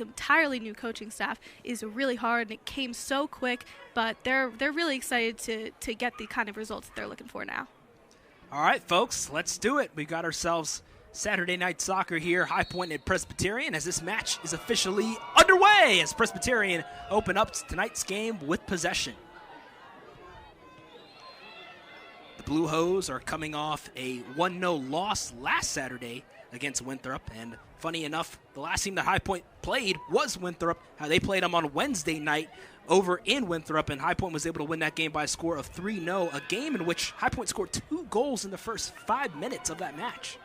entirely new coaching staff is really hard, and it came so quick, but they're really excited to get the kind of results that they're looking for now. All right, folks, let's do it. We got ourselves Saturday night soccer here, High Point and Presbyterian, as this match is officially underway as Presbyterian open up tonight's game with possession. The Blue Hose are coming off a 1-0 loss last Saturday against Winthrop, and funny enough, the last team that High Point played was Winthrop. They played them on Wednesday night over in Winthrop, and High Point was able to win that game by a score of 3-0, a game in which High Point scored 2 goals in the first 5 minutes of that match.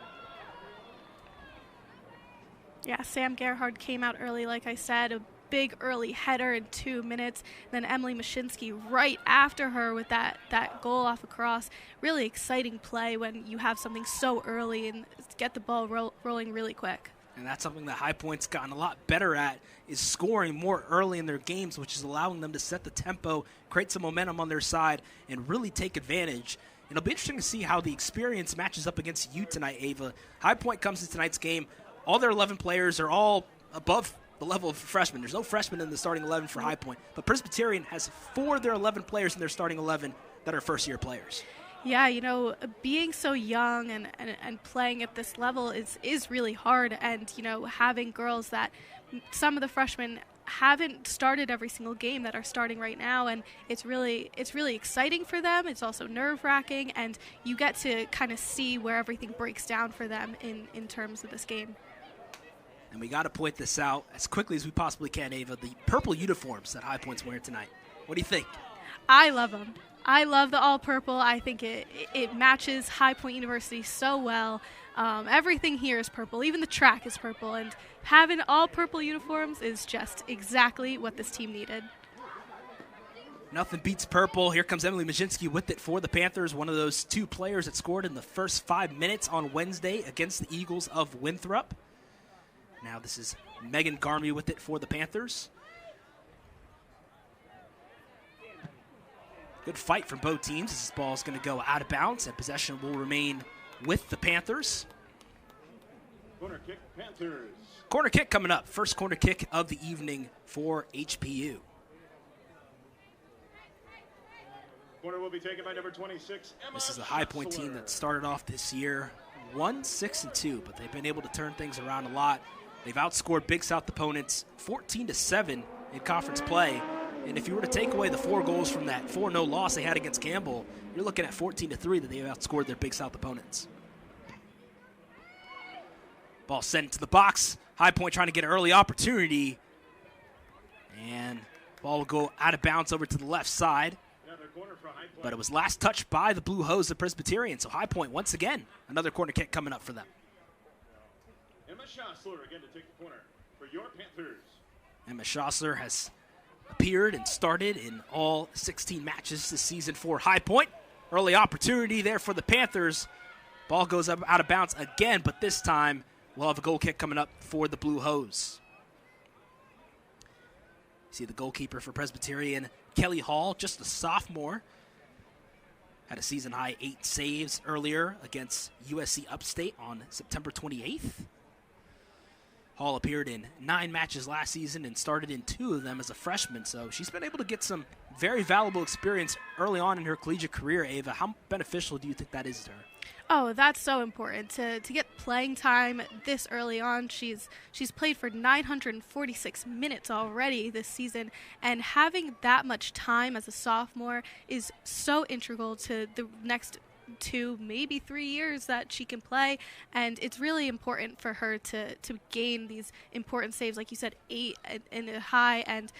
Yeah, Sam Gerhard came out early, like I said, a big early header in 2 minutes. Then Emily Mashinsky right after her with that goal off a cross. Really exciting play when you have something so early and get the ball rolling really quick. And that's something that High Point's gotten a lot better at, is scoring more early in their games, which is allowing them to set the tempo, create some momentum on their side, and really take advantage. It'll be interesting to see how the experience matches up against you tonight, Ava. High Point comes to tonight's game. All their 11 players are all above the level of freshmen. There's no freshmen in the starting 11 for High Point. But Presbyterian has 4 of their 11 players in their starting 11 that are first-year players. Yeah, being so young and playing at this level is really hard. And, having girls that some of the freshmen haven't started every single game that are starting right now, and it's really exciting for them. It's also nerve-wracking, and you get to kind of see where everything breaks down for them in terms of this game. And we got to point this out as quickly as we possibly can, Ava, the purple uniforms that High Point's wearing tonight. What do you think? I love them. I love the all-purple. I think it matches High Point University so well. Everything here is purple. Even the track is purple. And having all-purple uniforms is just exactly what this team needed. Nothing beats purple. Here comes Emily Majinski with it for the Panthers, one of those 2 players that scored in the first 5 minutes on Wednesday against the Eagles of Winthrop. Now this is Megan Garmy with it for the Panthers. Good fight from both teams. This ball is going to go out of bounds, and possession will remain with the Panthers. Corner kick, Panthers. Corner kick coming up. First corner kick of the evening for HPU. Corner will be taken by number 26, Emma This is a High Point Schassler. team that started off this year 1-6-2, but they've been able to turn things around a lot. They've outscored Big South opponents 14-7 in conference play. And if you were to take away the 4 goals from that 4-0 loss they had against Campbell, you're looking at 14-3 that they've outscored their Big South opponents. Ball sent into the box. High Point trying to get an early opportunity. And ball will go out of bounds over to the left side. But it was last touched by the Blue Hose of Presbyterian. So High Point, once again, another corner kick coming up for them. Emma Schassler again to take the corner for your Panthers. Emma Schassler has appeared and started in all 16 matches this season for High Point. Early opportunity there for the Panthers. Ball goes up out of bounds again, but this time we'll have a goal kick coming up for the Blue Hose. See the goalkeeper for Presbyterian, Kelly Hall, just a sophomore. Had a season-high 8 saves earlier against USC Upstate on September 28th. Hall appeared in 9 matches last season and started in 2 of them as a freshman, so she's been able to get some very valuable experience early on in her collegiate career, Ava. How beneficial do you think that is to her? Oh, that's so important to get playing time this early on. She's played for 946 minutes already this season, and having that much time as a sophomore is so integral to the next 2, maybe 3 years that she can play, and it's really important for her to gain these important saves, like you said, 8 in a high, and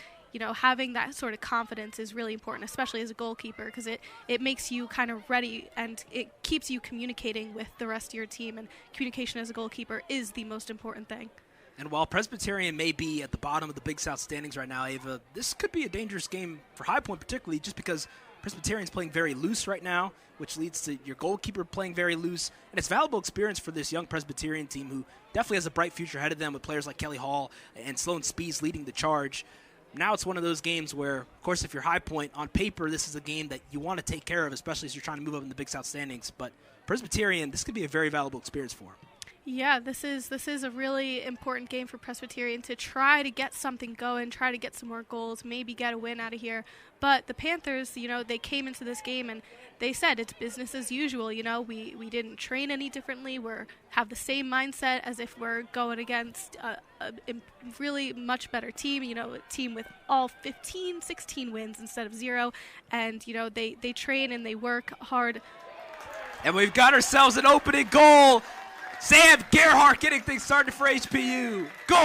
having that sort of confidence is really important, especially as a goalkeeper, because it makes you kind of ready and it keeps you communicating with the rest of your team, and communication as a goalkeeper is the most important thing. And while Presbyterian may be at the bottom of the Big South standings right now, Ava, this could be a dangerous game for High Point, particularly just because Presbyterian's playing very loose right now, which leads to your goalkeeper playing very loose. And it's valuable experience for this young Presbyterian team who definitely has a bright future ahead of them with players like Kelly Hall and Sloan Spees leading the charge. Now it's one of those games where, of course, if you're High Point, on paper, this is a game that you want to take care of, especially as you're trying to move up in the Big South standings. But Presbyterian, this could be a very valuable experience for them. Yeah, this is a really important game for Presbyterian to try to get something going, try to get some more goals, maybe get a win out of here. But the Panthers, they came into this game and they said it's business as usual. We didn't train any differently. Have the same mindset as if we're going against a really much better team. A team with all 15, 16 wins instead of 0. And they train and they work hard. And we've got ourselves an opening goal. Sam Gerhardt getting things started for HPU. Goal!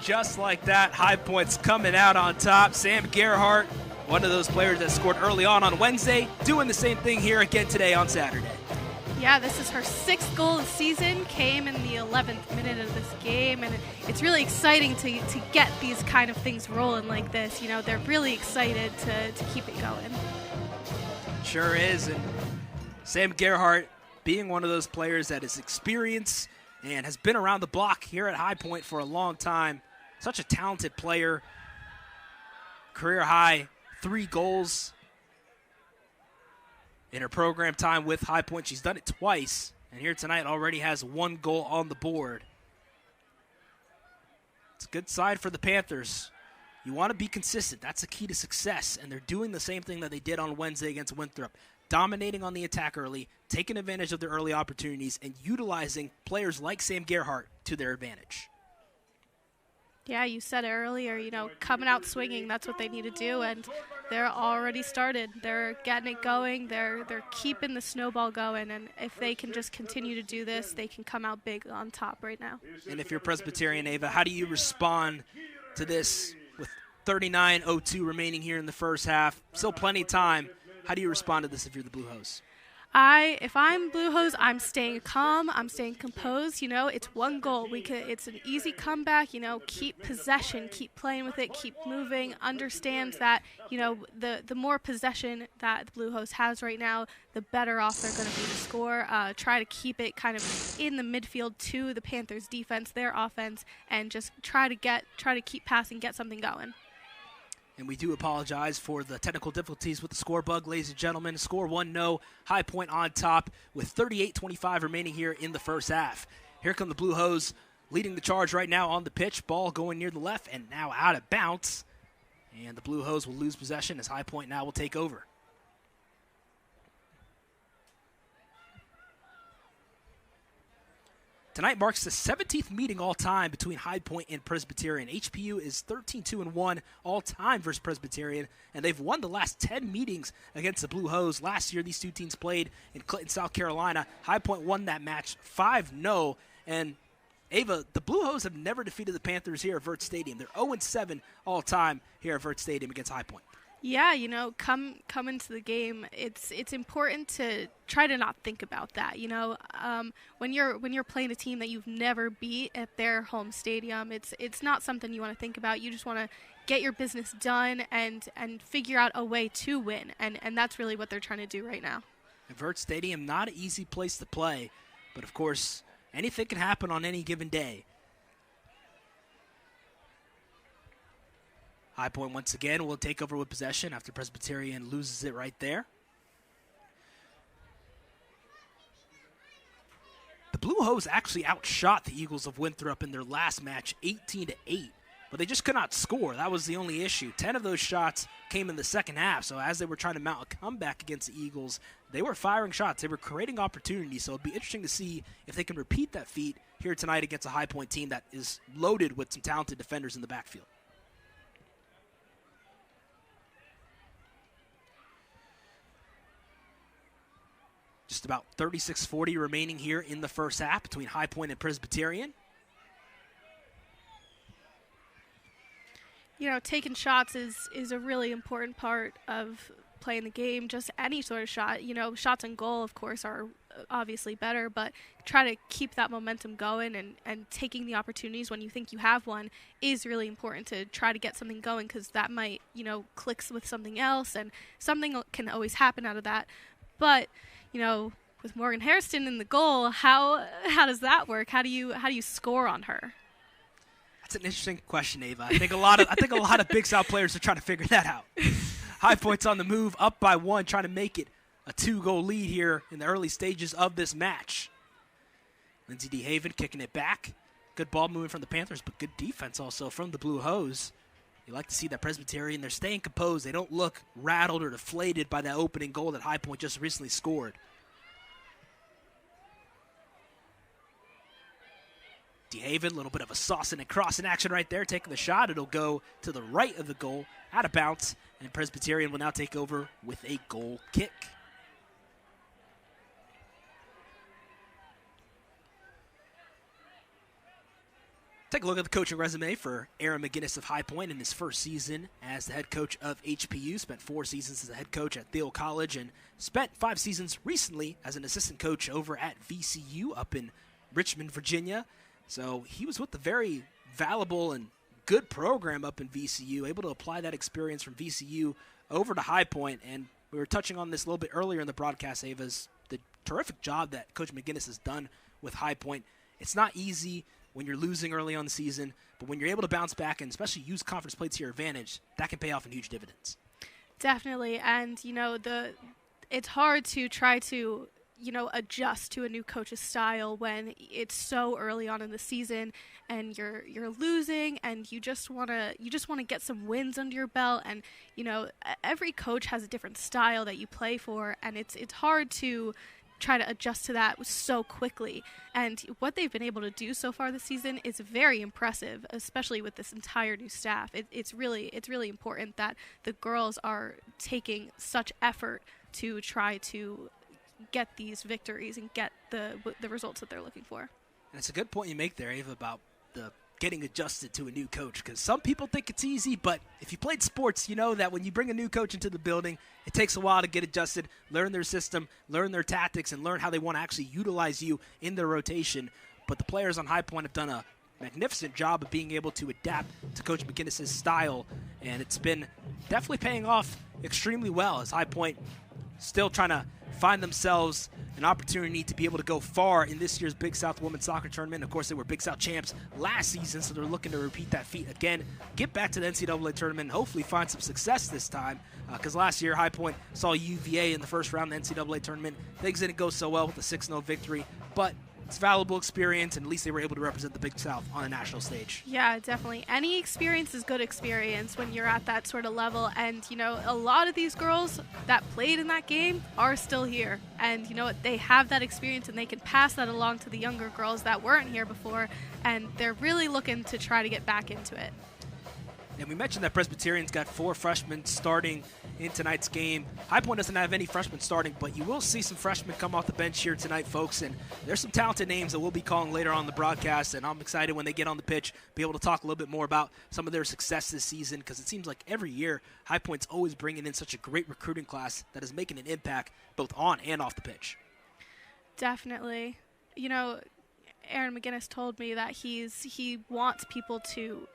Just like that, High Point's coming out on top. Sam Gerhardt, one of those players that scored early on Wednesday, doing the same thing here again today on Saturday. Yeah, this is her 6th goal of the season, came in the 11th minute of this game, and it's really exciting to get these kind of things rolling like this. They're really excited to keep it going. Sure is, and Sam Gerhardt being one of those players that is experienced and has been around the block here at High Point for a long time. Such a talented player. Career high 3 goals in her program time with High Point. She's done it twice, and here tonight already has 1 goal on the board. It's a good sign for the Panthers. You want to be consistent. That's the key to success, and they're doing the same thing that they did on Wednesday against Winthrop, dominating on the attack early, taking advantage of their early opportunities, and utilizing players like Sam Gerhardt to their advantage. Yeah, you said it earlier, coming out swinging, that's what they need to do, and they're already started. They're getting it going. They're keeping the snowball going, and if they can just continue to do this, they can come out big on top right now. And if you're Presbyterian, Ava, how do you respond to this with 39:02 remaining here in the first half? Still plenty of time. How do you respond to this if you're the Blue Hose? If I'm Blue Hose, I'm staying calm. I'm staying composed. It's 1 goal. It's an easy comeback. Keep possession, keep playing with it, keep moving. Understand that the more possession that the Blue Hose has right now, the better off they're going to be to score. Try to keep it kind of in the midfield to the Panthers' defense, their offense, and just try to keep passing, get something going. And we do apologize for the technical difficulties with the score bug, ladies and gentlemen. Score 1-0, High Point on top with 38:25 remaining here in the first half. Here come the Blue Hose leading the charge right now on the pitch. Ball going near the left and now out of bounds. And the Blue Hose will lose possession as High Point now will take over. Tonight marks the 17th meeting all-time between High Point and Presbyterian. HPU is 13-2-1 all-time versus Presbyterian, and they've won the last 10 meetings against the Blue Hose. Last year, these two teams played in Clinton, South Carolina. High Point won that match 5-0, and Ava, the Blue Hose have never defeated the Panthers here at Vert Stadium. They're 0-7 all-time here at Vert Stadium against High Point. Yeah, come into the game. It's important to try to not think about that. When you're playing a team that you've never beat at their home stadium, it's not something you want to think about. You just want to get your business done and figure out a way to win, and that's really what they're trying to do right now. Vert Stadium, not an easy place to play, but of course, anything can happen on any given day. High Point once again will take over with possession after Presbyterian loses it right there. The Blue Hose actually outshot the Eagles of Winthrop in their last match 18-8, but they just could not score. That was the only issue. 10 of those shots came in the second half, so as they were trying to mount a comeback against the Eagles, they were firing shots. They were creating opportunities, so it'll be interesting to see if they can repeat that feat here tonight against a High Point team that is loaded with some talented defenders in the backfield. Just about 36:40 remaining here in the first half between High Point and Presbyterian. Taking shots is a really important part of playing the game. Just any sort of shot. Shots on goal, of course, are obviously better, but try to keep that momentum going and taking the opportunities when you think you have one is really important to try to get something going, because that might, clicks with something else, and something can always happen out of that. But with Morgan Hairston in the goal, how does that work? How do you score on her? That's an interesting question, Ava. I think a lot of Big South players are trying to figure that out. High Point's on the move, up by 1, trying to make it a 2-goal lead here in the early stages of this match. Lindsay DeHaven kicking it back. Good ball movement from the Panthers, but good defense also from the Blue Hose. You like to see that Presbyterian. They're staying composed. They don't look rattled or deflated by that opening goal that High Point just recently scored. DeHaven, a little bit of a saucing and crossing action right there, taking the shot. It'll go to the right of the goal, out of bounds, and Presbyterian will now take over with a goal kick. Take a look at the coaching resume for Aaron McGinnis of High Point in his first season as the head coach of HPU. Spent 4 seasons as a head coach at Thiel College and spent 5 seasons recently as an assistant coach over at VCU up in Richmond, Virginia. So he was with a very valuable and good program up in VCU, able to apply that experience from VCU over to High Point. And we were touching on this a little bit earlier in the broadcast, Ava's the terrific job that Coach McGinnis has done with High Point. It's not easy when you're losing early on the season, but when you're able to bounce back and especially use conference play to your advantage, that can pay off in huge dividends. Definitely, and it's hard to try to adjust to a new coach's style when it's so early on in the season and you're losing and you just want to get some wins under your belt. And every coach has a different style that you play for, and it's hard to try to adjust to that so quickly. And what they've been able to do so far this season is very impressive, especially with this entire new staff. It's really important that the girls are taking such effort to try to get these victories and get the results that they're looking for. And it's a good point you make there, Ava, about the getting adjusted to a new coach, because some people think it's easy, but if you played sports, you know that when you bring a new coach into the building, it takes a while to get adjusted, learn their system, learn their tactics, and learn how they want to actually utilize you in their rotation. But the players on High Point have done a magnificent job of being able to adapt to Coach McGinnis' style, and it's been definitely paying off extremely well as High Point still trying to find themselves an opportunity to be able to go far in this year's Big South Women's Soccer Tournament. Of course, they were Big South champs last season, so they're looking to repeat that feat again, get back to the NCAA tournament, and hopefully find some success this time, because last year High Point saw UVA in the first round of the NCAA tournament. Things didn't go so well with a 6-0 victory, but it's valuable experience, and at least they were able to represent the Big South on a national stage. Yeah, definitely. Any experience is good experience when you're at that sort of level. And, a lot of these girls that played in that game are still here. And, they have that experience, and they can pass that along to the younger girls that weren't here before. And they're really looking to try to get back into it. And we mentioned that Presbyterian's got 4 freshmen starting in tonight's game. High Point doesn't have any freshmen starting, but you will see some freshmen come off the bench here tonight, folks. And there's some talented names that we'll be calling later on the broadcast. And I'm excited when they get on the pitch, be able to talk a little bit more about some of their success this season, because it seems like every year High Point's always bringing in such a great recruiting class that is making an impact both on and off the pitch. Definitely. Aaron McGinnis told me that he wants people to,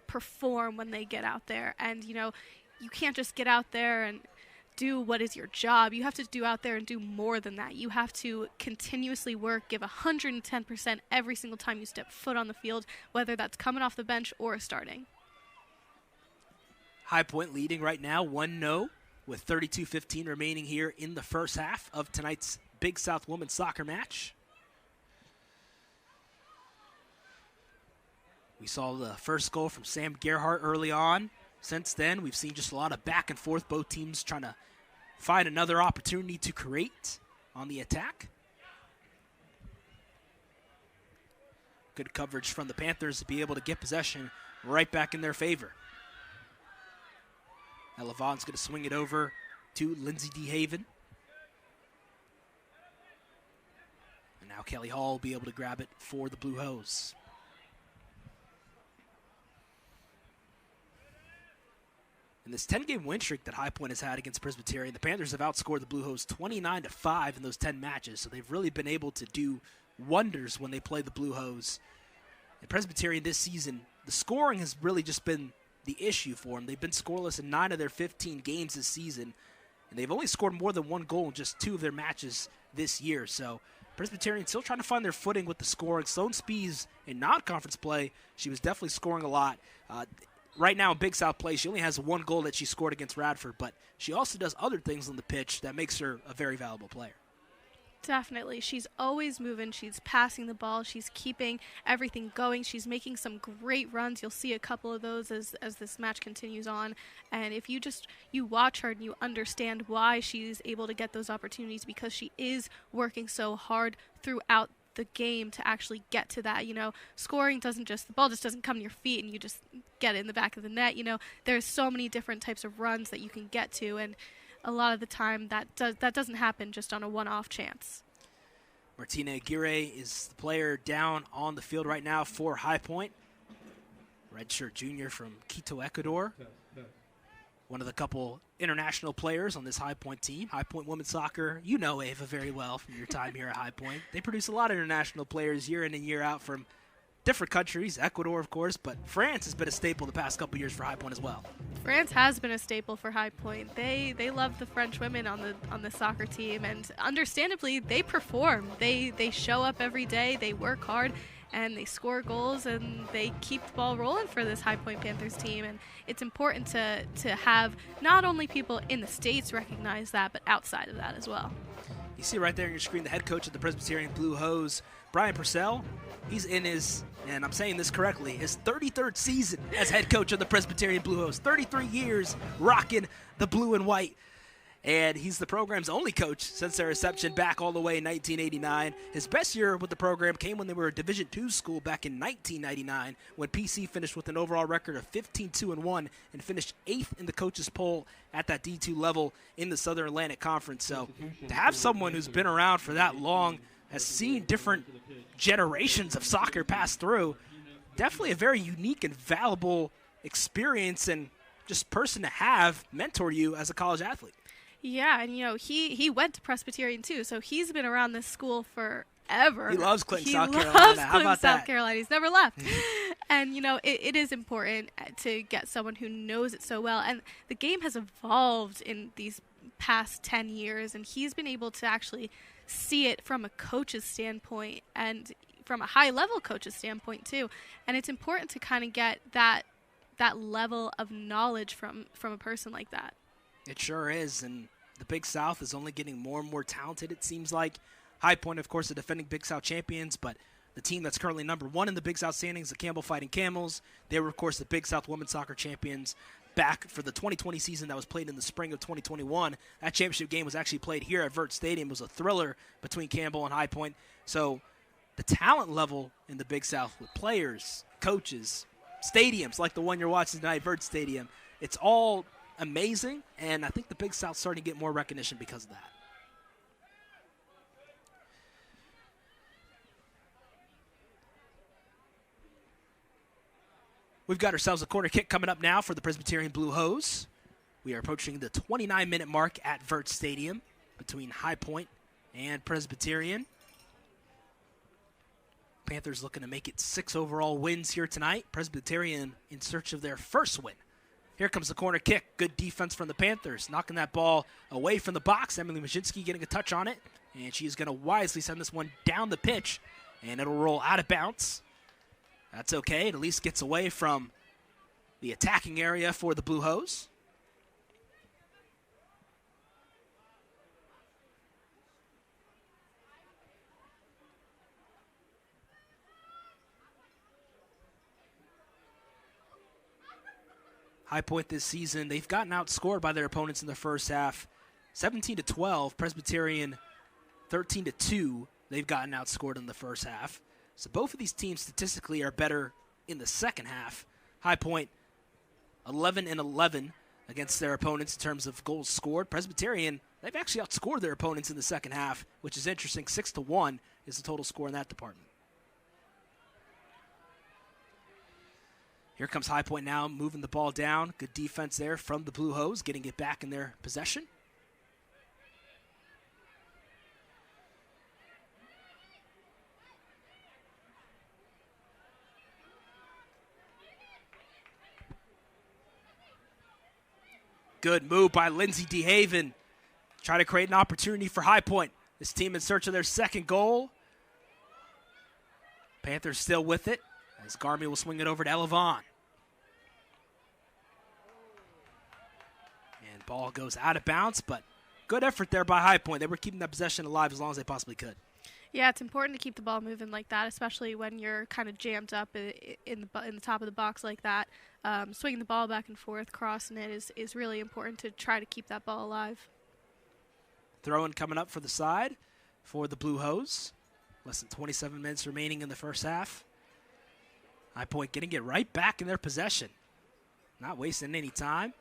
perform when they get out there. And, you can't just get out there and do what is your job. You have to do out there and do more than that. You have to continuously work, give 110% every single time you step foot on the field, whether that's coming off the bench or starting. High Point leading right now 1-0 with 32:15 remaining here in the first half of tonight's Big South Women's Soccer match. We saw the first goal from Sam Gerhardt early on. Since then, we've seen just a lot of back and forth, both teams trying to find another opportunity to create on the attack. Good coverage from the Panthers to be able to get possession right back in their favor. Now Levon's going to swing it over to Lindsay DeHaven. And now Kelly Hall will be able to grab it for the Blue Hose. In this 10-game win streak that High Point has had against Presbyterian, the Panthers have outscored the Blue Hose 29-5 in those 10 matches, so they've really been able to do wonders when they play the Blue Hose. And Presbyterian this season, the scoring has really just been the issue for them. They've been scoreless in 9 of their 15 games this season, and they've only scored more than 1 goal in just 2 of their matches this year. So Presbyterian still trying to find their footing with the scoring. Sloan Spees in non-conference play, she was definitely scoring a lot. Right now in Big South play, she only has one goal that she scored against Radford, but she also does other things on the pitch that makes her a very valuable player. Definitely. She's always moving. She's passing the ball. She's keeping everything going. She's making some great runs. You'll see a couple of those as this match continues on. And if you watch her and you understand why she's able to get those opportunities, because she is working so hard throughout the game to actually get to that. Scoring the ball just doesn't come to your feet and you just get it in the back of the net. There's so many different types of runs that you can get to, and a lot of the time that doesn't happen just on a one-off chance. Martina Aguirre is the player down on the field right now for High Point. Redshirt junior from Quito, Ecuador. One of the couple international players on this High Point team. High Point women's soccer, you know Ava very well from your time here at High Point. They produce a lot of international players year in and year out from different countries, Ecuador, of course, but France has been a staple the past couple years for High Point as well. France has been a staple for High Point. They love the French women on the soccer team, and understandably, they perform. They show up every day, they work hard, and they score goals, and they keep the ball rolling for this High Point Panthers team. And it's important to have not only people in the States recognize that, but outside of that as well. You see right there on your screen the head coach of the Presbyterian Blue Hose, Brian Purcell. He's in his, and I'm saying this correctly, his 33rd season as head coach of the Presbyterian Blue Hose. 33 years rocking the blue and white. And he's the program's only coach since their inception back all the way in 1989. His best year with the program came when they were a Division II school back in 1999, when PC finished with an overall record of 15-2-1 and finished 8th in the coaches poll at that D2 level in the Southern Atlantic Conference. So to have someone who's been around for that long, has seen different generations of soccer pass through, definitely a very unique and valuable experience and just person to have mentor you as a college athlete. Yeah, and he went to Presbyterian too, so he's been around this school forever. He loves Clinton, South Carolina. How about that? South Carolina. He's never left. And it is important to get someone who knows it so well. And the game has evolved in these past 10 years, and he's been able to actually see it from a coach's standpoint and from a high-level coach's standpoint too. And it's important to kind of get that level of knowledge from a person like that. It sure is, and the Big South is only getting more and more talented, it seems like. High Point, of course, the defending Big South champions, but the team that's currently number one in the Big South standings, the Campbell Fighting Camels, they were, of course, the Big South women's soccer champions back for the 2020 season that was played in the spring of 2021. That championship game was actually played here at Vert Stadium. It was a thriller between Campbell and High Point. So the talent level in the Big South with players, coaches, stadiums like the one you're watching tonight, Vert Stadium, it's all amazing, and I think the Big South's starting to get more recognition because of that. We've got ourselves a corner kick coming up now for the Presbyterian Blue Hose. We are approaching the 29-minute mark at Vert Stadium between High Point and Presbyterian. Panthers looking to make it 6 overall wins here tonight. Presbyterian in search of their first win. Here comes the corner kick. Good defense from the Panthers, knocking that ball away from the box. Emily Majinski getting a touch on it, and she's going to wisely send this one down the pitch, and it'll roll out of bounds. That's okay. It at least gets away from the attacking area for the Blue Hose. High Point this season, they've gotten outscored by their opponents in the first half. 17-12, Presbyterian 13-2. They've gotten outscored in the first half. So both of these teams statistically are better in the second half. High Point 11-11 against their opponents in terms of goals scored. Presbyterian, they've actually outscored their opponents in the second half, which is interesting. 6-1 is the total score in that department. Here comes High Point now, moving the ball down. Good defense there from the Blue Hose, getting it back in their possession. Good move by Lindsay DeHaven. Trying to create an opportunity for High Point. This team in search of their second goal. Panthers still with it as Garmy will swing it over to Elevon. And ball goes out of bounds, but good effort there by High Point. They were keeping that possession alive as long as they possibly could. Yeah, it's important to keep the ball moving like that, especially when you're kind of jammed up in the top of the box like that. Swinging the ball back and forth, crossing it is really important to try to keep that ball alive. Throw-in coming up for the side for the Blue Hose. Less than 27 minutes remaining in the first half. High Point getting it right back in their possession. Not wasting any time.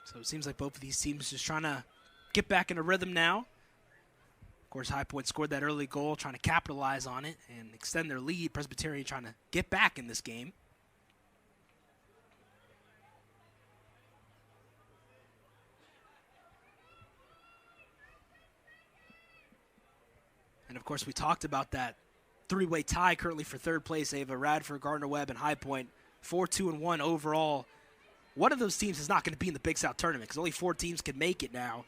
So it seems like both of these teams just trying to get back in a rhythm now. Of course, High Point scored that early goal, trying to capitalize on it and extend their lead. Presbyterian trying to get back in this game. And, of course, we talked about that three-way tie currently for third place. Ava, Radford, Gardner-Webb, and High Point, 4-2-1 overall. One of those teams is not going to be in the Big South tournament because only 4 teams can make it now.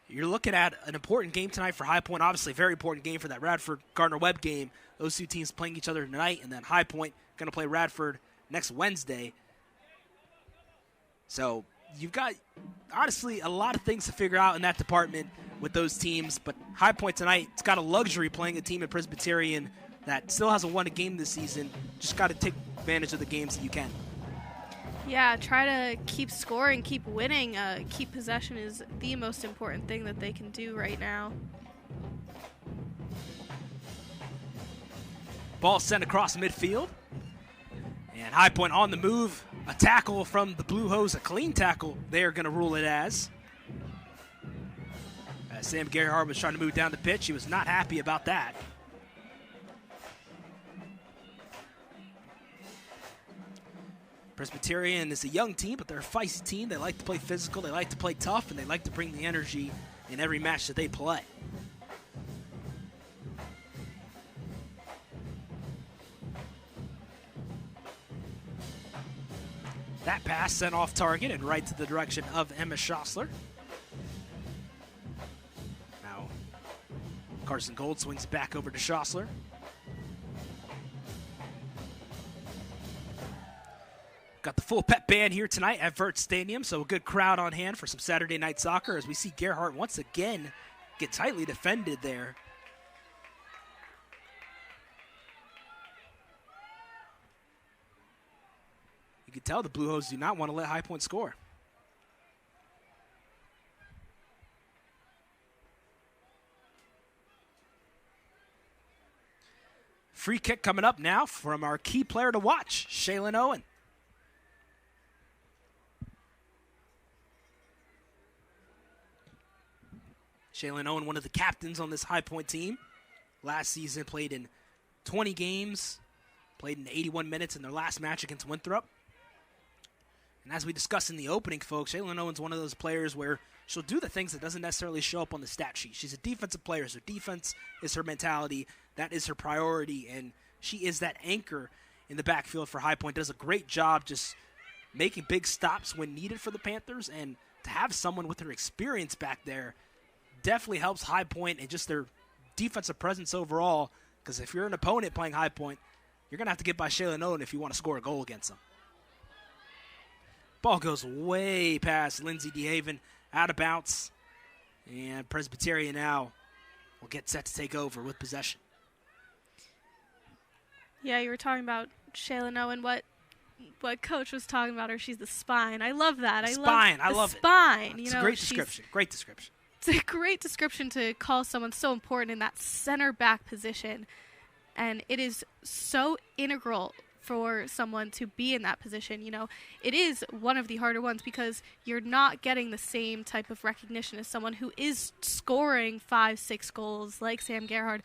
You're looking at an important game tonight for High Point. Obviously, a very important game for that Radford-Gardner-Webb game. Those 2 teams playing each other tonight, and then High Point going to play Radford next Wednesday. So you've got, honestly, a lot of things to figure out in that department with those teams. But High Point tonight, it's got a luxury playing a team in Presbyterian that still hasn't won a game this season. Just got to take advantage of the games that you can. Yeah, try to keep scoring, keep winning. Keep possession is the most important thing that they can do right now. Ball sent across midfield. And High Point on the move. A tackle from the Blue Hose, a clean tackle they're going to rule it as. Sam Gerhardt was trying to move down the pitch. He was not happy about that. Presbyterian is a young team, but they're a feisty team. They like to play physical, they like to play tough, and they like to bring the energy in every match that they play. That pass sent off target and right to the direction of Emma Schossler. Now, Carson Gold swings back over to Schossler. Got the full pep band here tonight at Vert Stadium, so a good crowd on hand for some Saturday night soccer as we see Gerhardt once again get tightly defended there. You can tell the Blue Hose do not want to let High Point score. Free kick coming up now from our key player to watch, Shaylin Owen. Shaylin Owen, one of the captains on this High Point team. Last season played in 20 games, played in 81 minutes in their last match against Winthrop. And as we discussed in the opening, folks, Shaylin Owen's one of those players where she'll do the things that doesn't necessarily show up on the stat sheet. She's a defensive player, so defense is her mentality. That is her priority, and she is that anchor in the backfield for High Point. Does a great job just making big stops when needed for the Panthers, and to have someone with her experience back there definitely helps High Point and just their defensive presence overall, because if you're an opponent playing High Point, you're going to have to get by Shaylin Owen if you want to score a goal against them. Ball goes way past Lindsay DeHaven, out of bounds, and Presbyterian now will get set to take over with possession. Yeah, you were talking about Shaylin Owen, what Coach was talking about her. She's the spine. I love that. I love it. Spine. It's a great description. Great description. It's a great description to call someone so important in that center back position. And it is so integral for someone to be in that position. You know, it is one of the harder ones because you're not getting the same type of recognition as someone who is scoring 5-6 goals like Sam Gerhardt.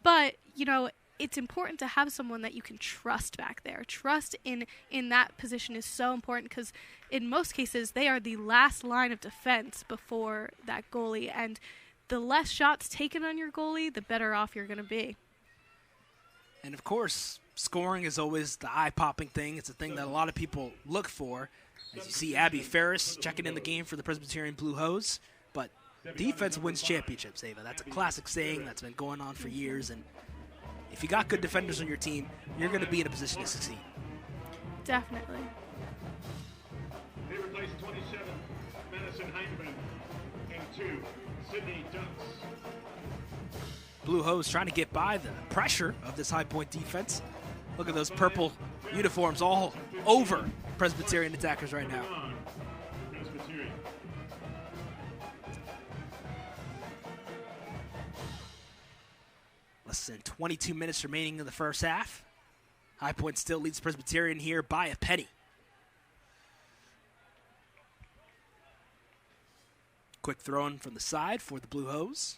But, you know, it's important to have someone that you can trust back there. Trust in that position is so important because in most cases they are the last line of defense before that goalie, and the less shots taken on your goalie, the better off you're going to be. And of course, scoring is always the eye-popping thing. It's a thing that a lot of people look for. As you see Abby Ferris checking in the game for the Presbyterian Blue Hose. But defense wins championships, Ava. That's a classic saying that's been going on for years. And if you got good defenders on your team, you're going to be in a position to succeed. Definitely. They replace 27, Madison Heineman, and 2, Sydney Dunks. Blue Hose trying to get by the pressure of this High Point defense. Look at those purple uniforms all over Presbyterian attackers right now. Presbyterian. Less than 22 minutes remaining in the first half. High Point still leads Presbyterian here by a penny. Quick throw in from the side for the Blue Hose.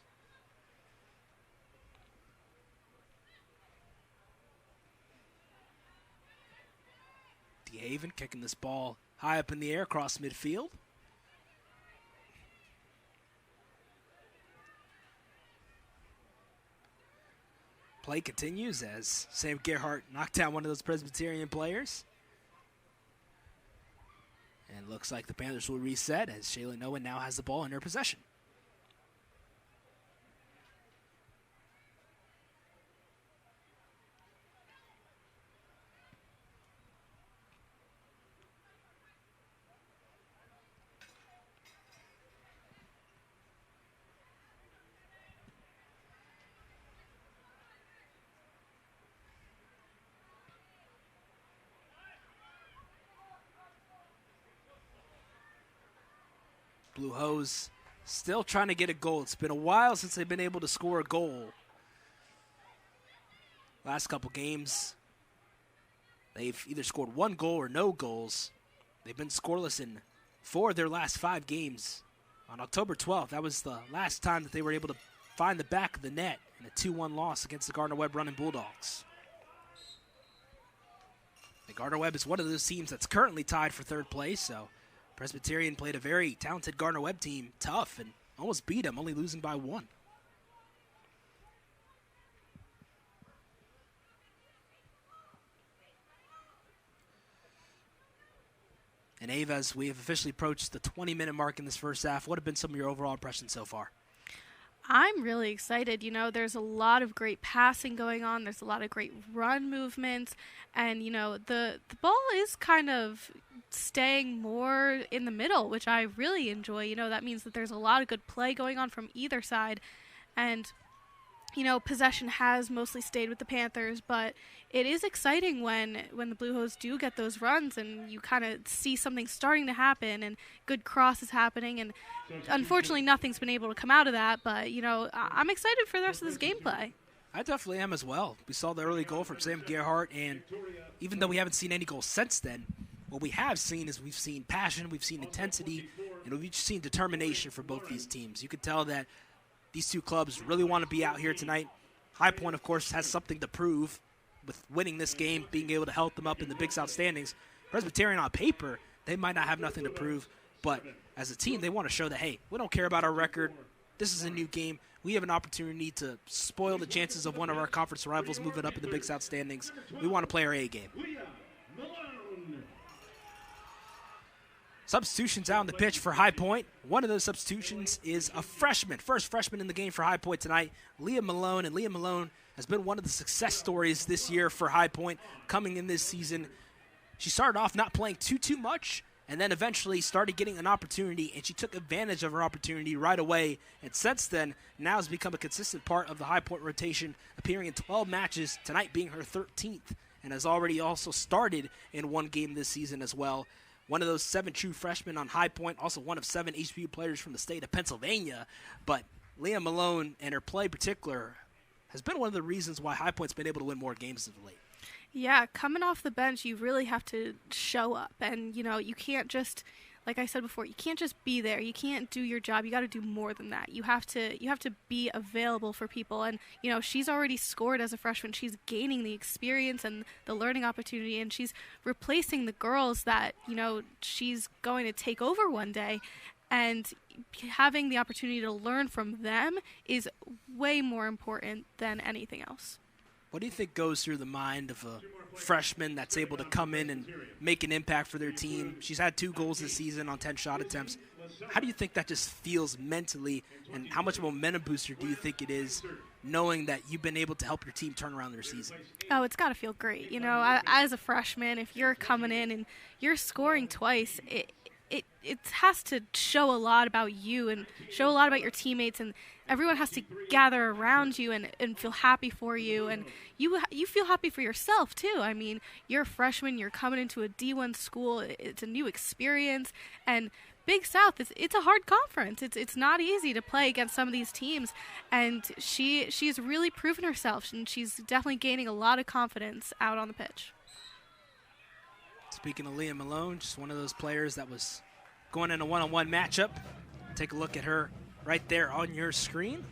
DeHaven kicking this ball high up in the air across midfield. Play continues as Sam Gerhardt knocked down one of those Presbyterian players. And looks like the Panthers will reset as Shaylin Owen now has the ball in her possession. Blue Hose still trying to get a goal. It's been a while since they've been able to score a goal. Last couple games, they've either scored one goal or no goals. They've been scoreless in 4 of their last 5 games. On October 12th, that was the last time that they were able to find the back of the net in a 2-1 loss against the Gardner-Webb Running Bulldogs. The Gardner-Webb is one of those teams that's currently tied for 3rd place, so Presbyterian played a very talented Gardner-Webb team tough and almost beat them, only losing by 1. And Ava, as we have officially approached the 20-minute mark in this first half, what have been some of your overall impressions so far? I'm really excited. You know, there's a lot of great passing going on. There's a lot of great run movements. And, you know, the ball is kind of staying more in the middle, which I really enjoy. You know, that means that there's a lot of good play going on from either side. And, you know, possession has mostly stayed with the Panthers, but it is exciting when the Blue Hose do get those runs and you kind of see something starting to happen and good crosses happening. And unfortunately, nothing's been able to come out of that, but, you know, I'm excited for the rest of this gameplay. I definitely am as well. We saw the early goal from Sam Gerhardt, and even though we haven't seen any goals since then, what we have seen is we've seen passion, we've seen intensity, and we've seen determination for both these teams. You could tell that these two clubs really want to be out here tonight. High Point, of course, has something to prove with winning this game, being able to help them up in the Big South standings. Presbyterian on paper, they might not have nothing to prove, but as a team, they want to show that, hey, we don't care about our record. This is a new game. We have an opportunity to spoil the chances of one of our conference rivals moving up in the Big South standings. We want to play our A game. Substitutions out on the pitch for High Point. One of those substitutions is a freshman, first freshman in the game for High Point tonight, Leah Malone. And Leah Malone has been one of the success stories this year for High Point coming in this season. She started off not playing too much, and then eventually started getting an opportunity, and she took advantage of her opportunity right away. And since then, now has become a consistent part of the High Point rotation, appearing in 12 matches, tonight being her 13th, and has already also started in 1 game this season as well. One of those 7 true freshmen on High Point, also one of 7 HBU players from the state of Pennsylvania. But Leah Malone and her play in particular has been one of the reasons why High Point's been able to win more games of late. Yeah, coming off the bench, you really have to show up. And, you know, you can't just, like I said before, you can't just be there. You can't do your job. You got to do more than that. You have to be available for people. And, you know, she's already scored as a freshman. She's gaining the experience and the learning opportunity, and she's replacing the girls that, you know, she's going to take over one day. And having the opportunity to learn from them is way more important than anything else. What do you think goes through the mind of a freshman that's able to come in and make an impact for their team? She's had 2 goals this season on 10 shot attempts. How do you think that just feels mentally, and how much of a momentum booster do you think it is knowing that you've been able to help your team turn around their season? Oh, it's got to feel great. You know, as a freshman, if you're coming in and you're scoring twice, it has to show a lot about you and show a lot about your teammates, and everyone has to gather around you and feel happy for you, and you feel happy for yourself too. I mean, you're a freshman, you're coming into a D1 school, it's a new experience, and Big South, it's a hard conference. It's not easy to play against some of these teams, and she's really proven herself, and she's definitely gaining a lot of confidence out on the pitch. Speaking of Leah Malone, just one of those players that was going in a one-on-one matchup. Take a look at her right there on your screen.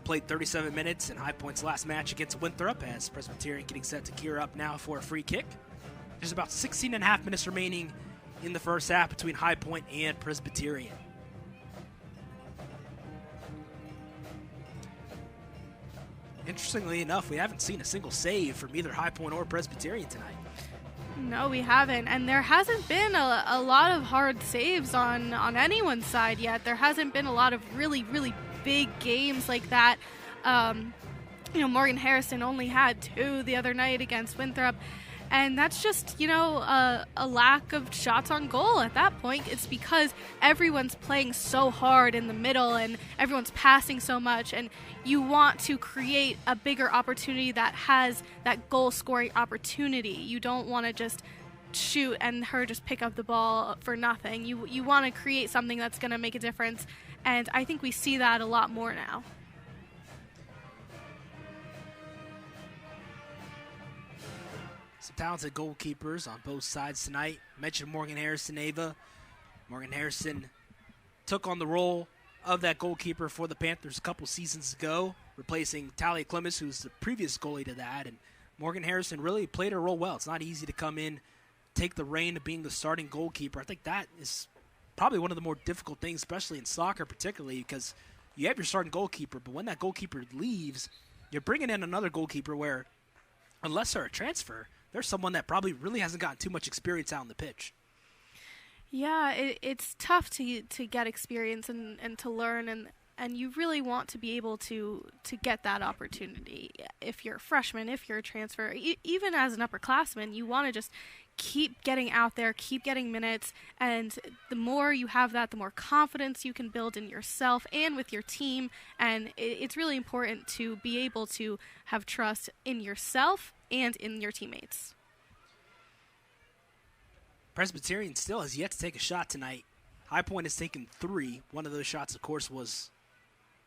Played 37 minutes in High Point's last match against Winthrop, as Presbyterian getting set to gear up now for a free kick. There's about 16 and a half minutes remaining in the first half between High Point and Presbyterian. Interestingly enough, we haven't seen a single save from either High Point or Presbyterian tonight. No, we haven't, and there hasn't been a lot of hard saves on anyone's side yet. There hasn't been a lot of really, really big games like that. Morgan Harrison only had 2 the other night against Winthrop, and that's just, a lack of shots on goal at that point. It's because everyone's playing so hard in the middle and everyone's passing so much, and you want to create a bigger opportunity that has that goal-scoring opportunity. You don't want to just shoot and her just pick up the ball for nothing. You want to create something that's going to make a difference, and I think we see that a lot more now. Some talented goalkeepers on both sides tonight. I mentioned Morgan Harrison, Ava. Morgan Harrison took on the role of that goalkeeper for the Panthers a couple seasons ago, replacing Talia Clemens, who's the previous goalie to that. And Morgan Harrison really played her role well. It's not easy to come in, take the reign of being the starting goalkeeper. I think that is probably one of the more difficult things, especially in soccer particularly, because you have your starting goalkeeper, but when that goalkeeper leaves, you're bringing in another goalkeeper where, unless they're a transfer, there's someone that probably really hasn't gotten too much experience out on the pitch. Yeah, it's tough to get experience and to learn, and you really want to be able to get that opportunity. If you're a freshman, if you're a transfer, even as an upperclassman, you want to just keep getting out there, keep getting minutes, and the more you have that, the more confidence you can build in yourself and with your team, and it's really important to be able to have trust in yourself and in your teammates. Presbyterian still has yet to take a shot tonight. High Point has taken 3. One of those shots, of course, was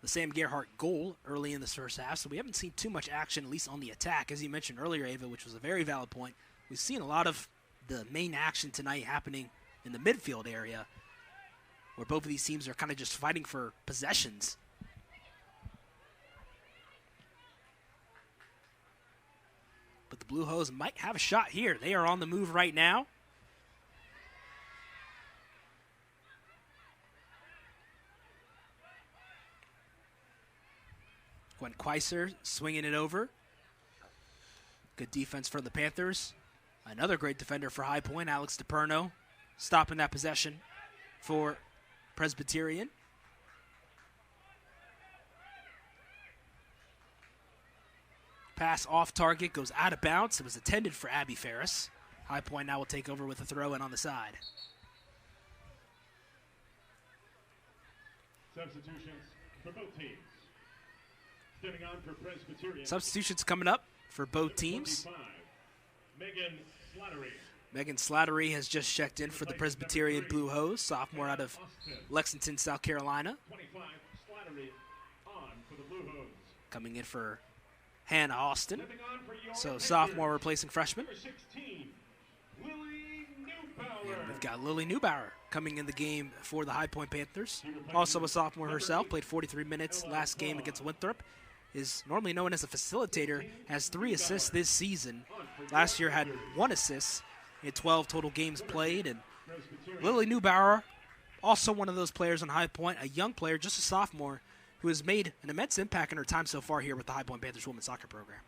the Sam Gerhardt goal early in this first half, so we haven't seen too much action, at least on the attack, as you mentioned earlier, Ava, which was a very valid point. We've seen a lot of the main action tonight happening in the midfield area, where both of these teams are kind of just fighting for possessions. But the Blue Hose might have a shot here. They are on the move right now. Gwen Queiser swinging it over. Good defense for the Panthers. Another great defender for High Point, Alex DePerno, stopping that possession for Presbyterian. Pass off target, goes out of bounds. It was intended for Abby Ferris. High Point now will take over with a throw-in on the side. Substitutions for both teams. Stepping on for Presbyterian. Substitutions coming up for both teams. Megan Slattery has just checked in for the Presbyterian Blue Hose, sophomore out of Lexington, South Carolina. 25, Slattery on for the Blue Hose. Coming in for Hannah Austin, so sophomore replacing freshman. 16, Lily Neubauer. And we've got Lily Neubauer coming in the game for the High Point Panthers. Also a sophomore herself, played 43 minutes last game against Winthrop. Is normally known as a facilitator, has 3 assists this season. Last year had 1 assist in 12 total games played. And Lily Neubauer, also one of those players on High Point, a young player, just a sophomore, who has made an immense impact in her time so far here with the High Point Panthers women's soccer program.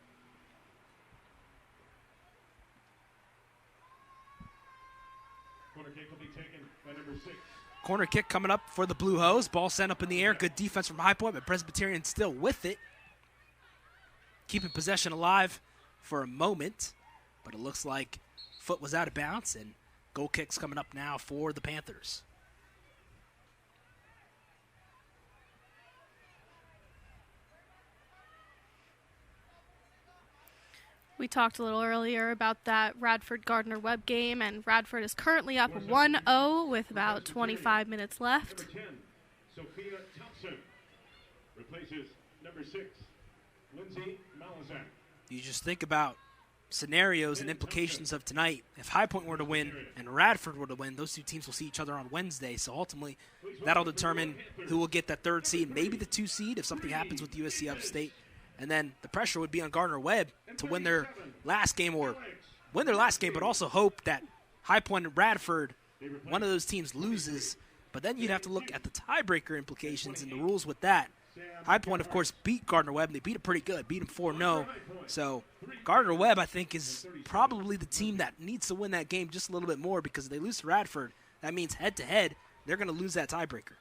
Corner kick will be taken by number 6. Corner kick coming up for the Blue Hose. Ball sent up in the air. Good defense from High Point, but Presbyterian still with it. Keeping possession alive for a moment, but it looks like foot was out of bounds, and goal kick's coming up now for the Panthers. We talked a little earlier about that Radford-Gardner-Webb game, and Radford is currently up 1-0 with about 25 minutes left. Number 10, Sophia Thompson replaces number 6, Lindsay Malazan. You just think about scenarios and implications of tonight. If High Point were to win and Radford were to win, those two teams will see each other on Wednesday. So ultimately, that'll determine who will get that 3rd seed, maybe the 2 seed if something happens with USC Upstate. And then the pressure would be on Gardner-Webb to win their last game, but also hope that High Point and Radford, one of those teams loses. But then you'd have to look at the tiebreaker implications and the rules with that. High Point, of course, beat Gardner-Webb, and they beat it pretty good, beat them 4-0. So Gardner-Webb, I think, is probably the team that needs to win that game just a little bit more, because if they lose to Radford, that means head-to-head, they're going to lose that tiebreaker.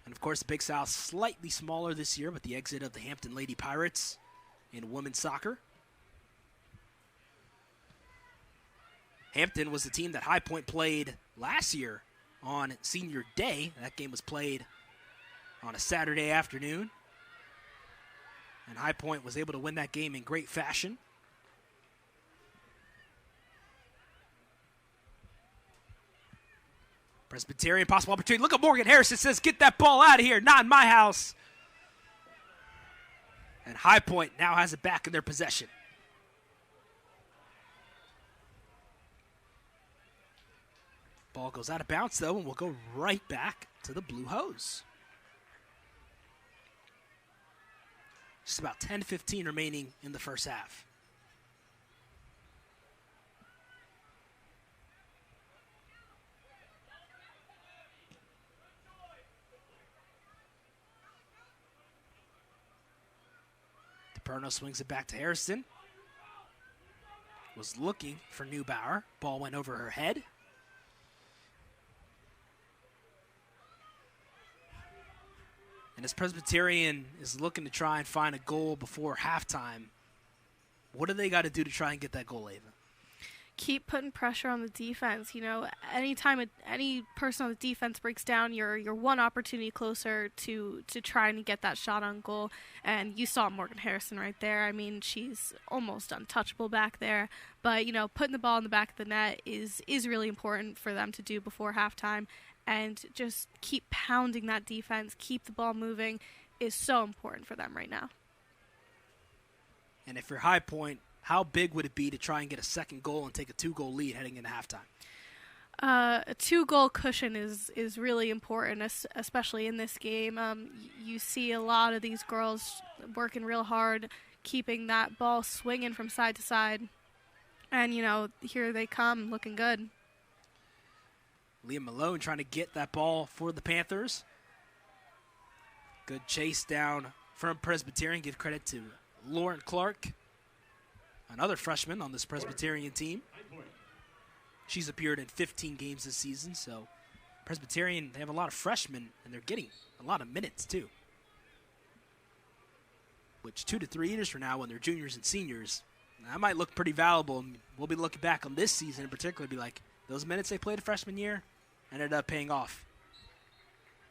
And, of course, the Big South slightly smaller this year with the exit of the Hampton Lady Pirates in women's soccer. Hampton was the team that High Point played last year on Senior Day. That game was played on a Saturday afternoon. And High Point was able to win that game in great fashion. Presbyterian, possible opportunity. Look at Morgan Harrison, says, get that ball out of here, not in my house. And High Point now has it back in their possession. Ball goes out of bounds, though, and we'll go right back to the Blue Hose. Just about 10-15 remaining in the first half. DePerno swings it back to Harrison. Was looking for Neubauer. Ball went over her head. And as Presbyterian is looking to try and find a goal before halftime, what do they got to do to try and get that goal, Ava? Keep putting pressure on the defense. You know, anytime any person on the defense breaks down, you're one opportunity closer to trying to get that shot on goal. And you saw Morgan Harrison right there. I mean, she's almost untouchable back there. But, you know, putting the ball in the back of the net is really important for them to do before halftime. And just keep pounding that defense, keep the ball moving is so important for them right now. And if you're High Point, how big would it be to try and get a second goal and take a 2-goal lead heading into halftime? A 2-goal cushion is really important, especially in this game. You see a lot of these girls working real hard, keeping that ball swinging from side to side. And, you know, here they come looking good. Leah Malone trying to get that ball for the Panthers. Good chase down from Presbyterian. Give credit to Lauren Clark, another freshman on this Presbyterian team. She's appeared in 15 games this season, so Presbyterian, they have a lot of freshmen, and they're getting a lot of minutes, too. Which 2 to 3 years from now, when they're juniors and seniors, that might look pretty valuable. We'll be looking back on this season in particular, be like, those minutes they played a freshman year ended up paying off.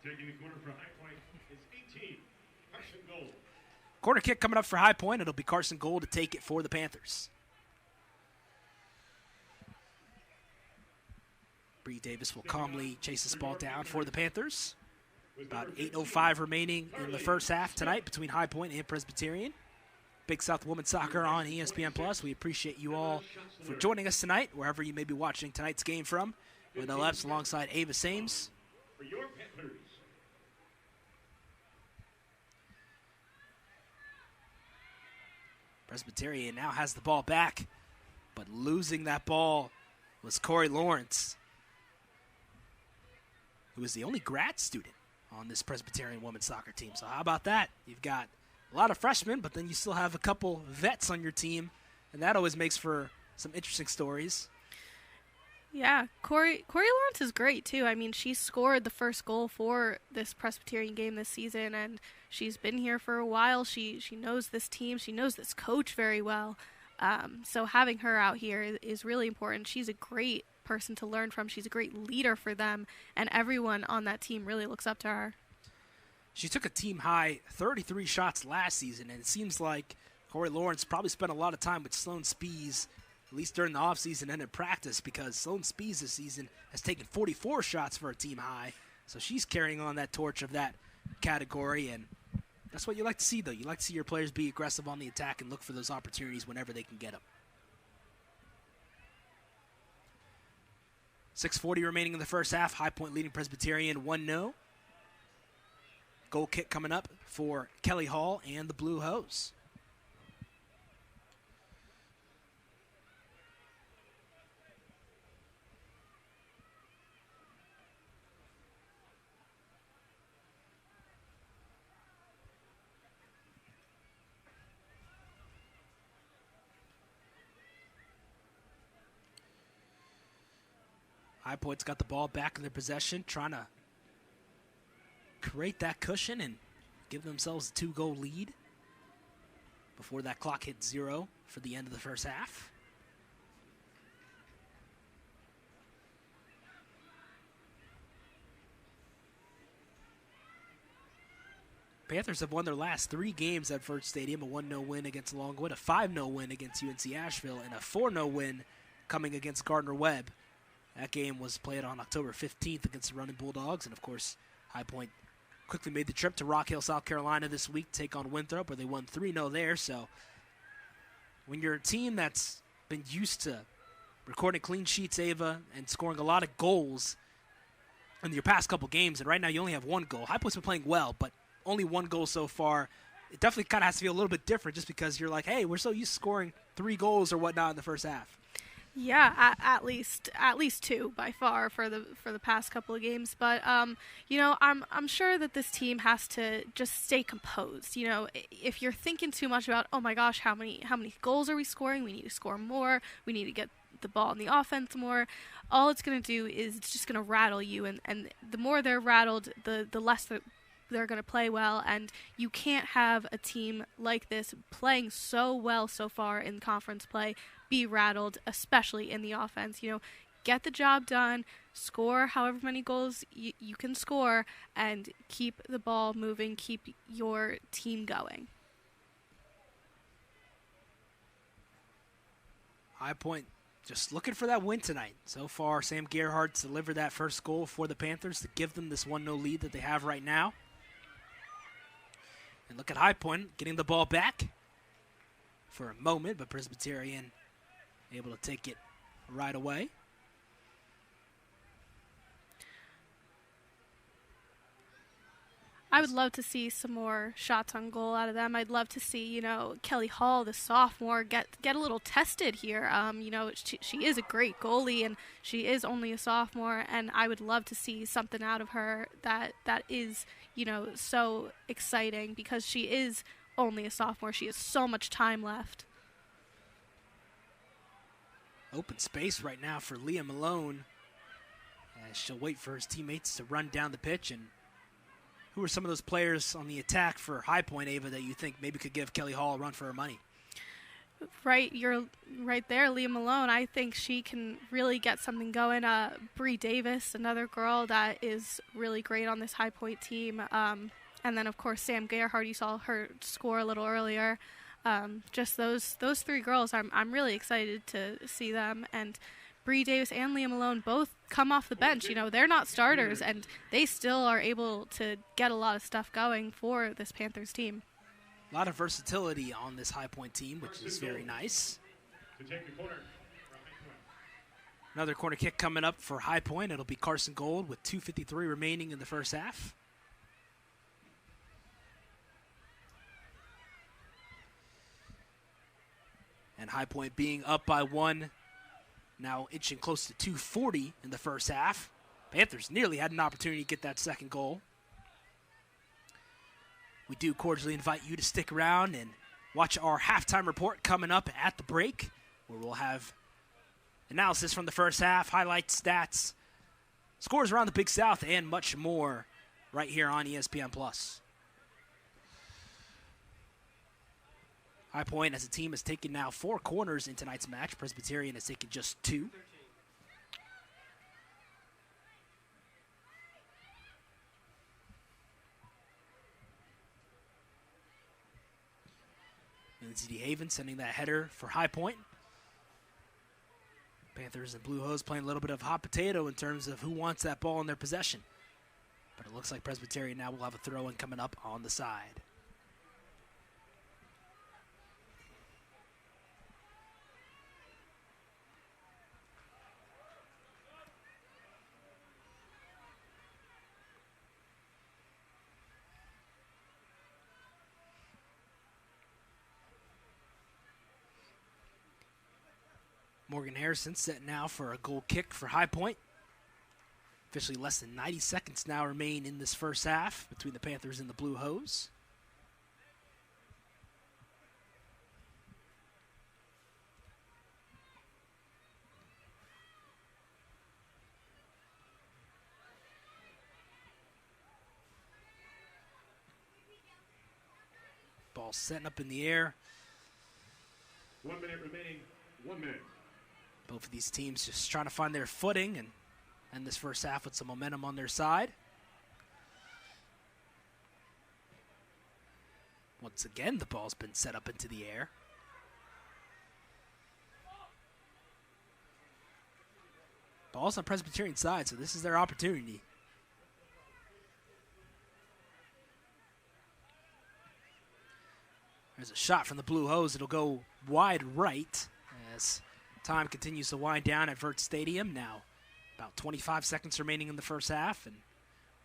Taking the corner for High Point is 18, Carson Gold. Corner kick coming up for High Point. It'll be Carson Gold to take it for the Panthers. Bree Davis will calmly chase this ball down for the Panthers. About 8:05 remaining in the first half tonight between High Point and Presbyterian. Big South Women's Soccer on ESPN+. We appreciate you all for joining us tonight, wherever you may be watching tonight's game from. With the Leps alongside Ava Sames. For your Panthers. Presbyterian now has the ball back, but losing that ball was Corey Lawrence. who is the only grad student on this Presbyterian women's soccer team. So how about that? You've got a lot of freshmen, but then you still have a couple vets on your team, and that always makes for some interesting stories. Yeah, Corey Lawrence is great, too. I mean, she scored the first goal for this Presbyterian game this season, and she's been here for a while. She knows this team. She knows this coach very well. So having her out here is really important. She's a great person to learn from. She's a great leader for them, and everyone on that team really looks up to her. She took a team-high 33 shots last season, and it seems like Corey Lawrence probably spent a lot of time with Sloan Spees, at least during the offseason and in practice, because Sloan Spees this season has taken 44 shots for a team high. So she's carrying on that torch of that category, and that's what you like to see, though. You like to see your players be aggressive on the attack and look for those opportunities whenever they can get them. 6:40 remaining in the first half. High Point leading Presbyterian 1-0. Goal kick coming up for Kelly Hall and the Blue Hose. High Point's got the ball back in their possession, trying to create that cushion and give themselves a 2-goal lead before that clock hits 0 for the end of the first half. Panthers have won their last 3 games at First Stadium, a 1-0 win against Longwood, a 5-0 win against UNC Asheville, and a 4-0 win coming against Gardner-Webb. That game was played on October 15th against the Running Bulldogs, and of course, High Point quickly made the trip to Rock Hill, South Carolina this week to take on Winthrop, where they won 3-0 there. So when you're a team that's been used to recording clean sheets, Ava, and scoring a lot of goals in your past couple games, and right now you only have 1 goal. High Point's been playing well, but only 1 goal so far. It definitely kind of has to feel a little bit different just because you're like, hey, we're so used to scoring 3 goals or whatnot in the first half. Yeah, at least 2 by far for the past couple of games. But I'm sure that this team has to just stay composed. You know, if you're thinking too much about, oh my gosh, how many goals are we scoring? We need to score more. We need to get the ball in the offense more. All it's going to do is it's just going to rattle you, and the more they're rattled, the less they're going to play well. And you can't have a team like this playing so well so far in conference play be rattled, especially in the offense. You know, get the job done, score however many goals you can score, and keep the ball moving, keep your team going. High Point just looking for that win tonight. So far, Sam Gerhardt's delivered that first goal for the Panthers to give them this 1-0 lead that they have right now. And look at High Point getting the ball back for a moment, but Presbyterian able to take it right away. I would love to see some more shots on goal out of them. I'd love to see, Kelly Hall, the sophomore, get a little tested here. She is a great goalie, and she is only a sophomore, and I would love to see something out of her that is, so exciting because she is only a sophomore. She has so much time left. Open space right now for Leah Malone as she'll wait for his teammates to run down the pitch. And who are some of those players on the attack for High Point, Ava, that you think maybe could give Kelly Hall a run for her money? Right, you're right there, Leah Malone. I think she can really get something going. Bree Davis, another girl that is really great on this High Point team. And then, of course, Sam Gerhardt, you saw her score a little earlier. Just those 3 girls, I'm really excited to see them. And Bree Davis and Leah Malone both come off the bench. They're not starters, and they still are able to get a lot of stuff going for this Panthers team. A lot of versatility on this High Point team, which is very nice. Another corner kick coming up for High Point. It'll be Carson Gold with 2:53 remaining in the first half. And High Point being up by 1, now inching close to 240 in the first half. Panthers nearly had an opportunity to get that second goal. We do cordially invite you to stick around and watch our halftime report coming up at the break, where we'll have analysis from the first half, highlights, stats, scores around the Big South, and much more right here on ESPN+. High Point as a team has taken now 4 corners in tonight's match. Presbyterian has taken just 2. NCAA Haven sending that header for High Point. Panthers and Blue Hose playing a little bit of hot potato in terms of who wants that ball in their possession. But it looks like Presbyterian now will have a throw-in coming up on the side. Morgan Harrison set now for a goal kick for High Point. Officially less than 90 seconds now remain in this first half between the Panthers and the Blue Hose. Ball setting up in the air. 1 minute remaining. 1 minute. Both of these teams just trying to find their footing and end this first half with some momentum on their side. Once again, the ball's been set up into the air. Ball's on Presbyterian side, so this is their opportunity. There's a shot from the Blue Hose. It'll go wide right as time continues to wind down at Vert Stadium. Now about 25 seconds remaining in the first half, and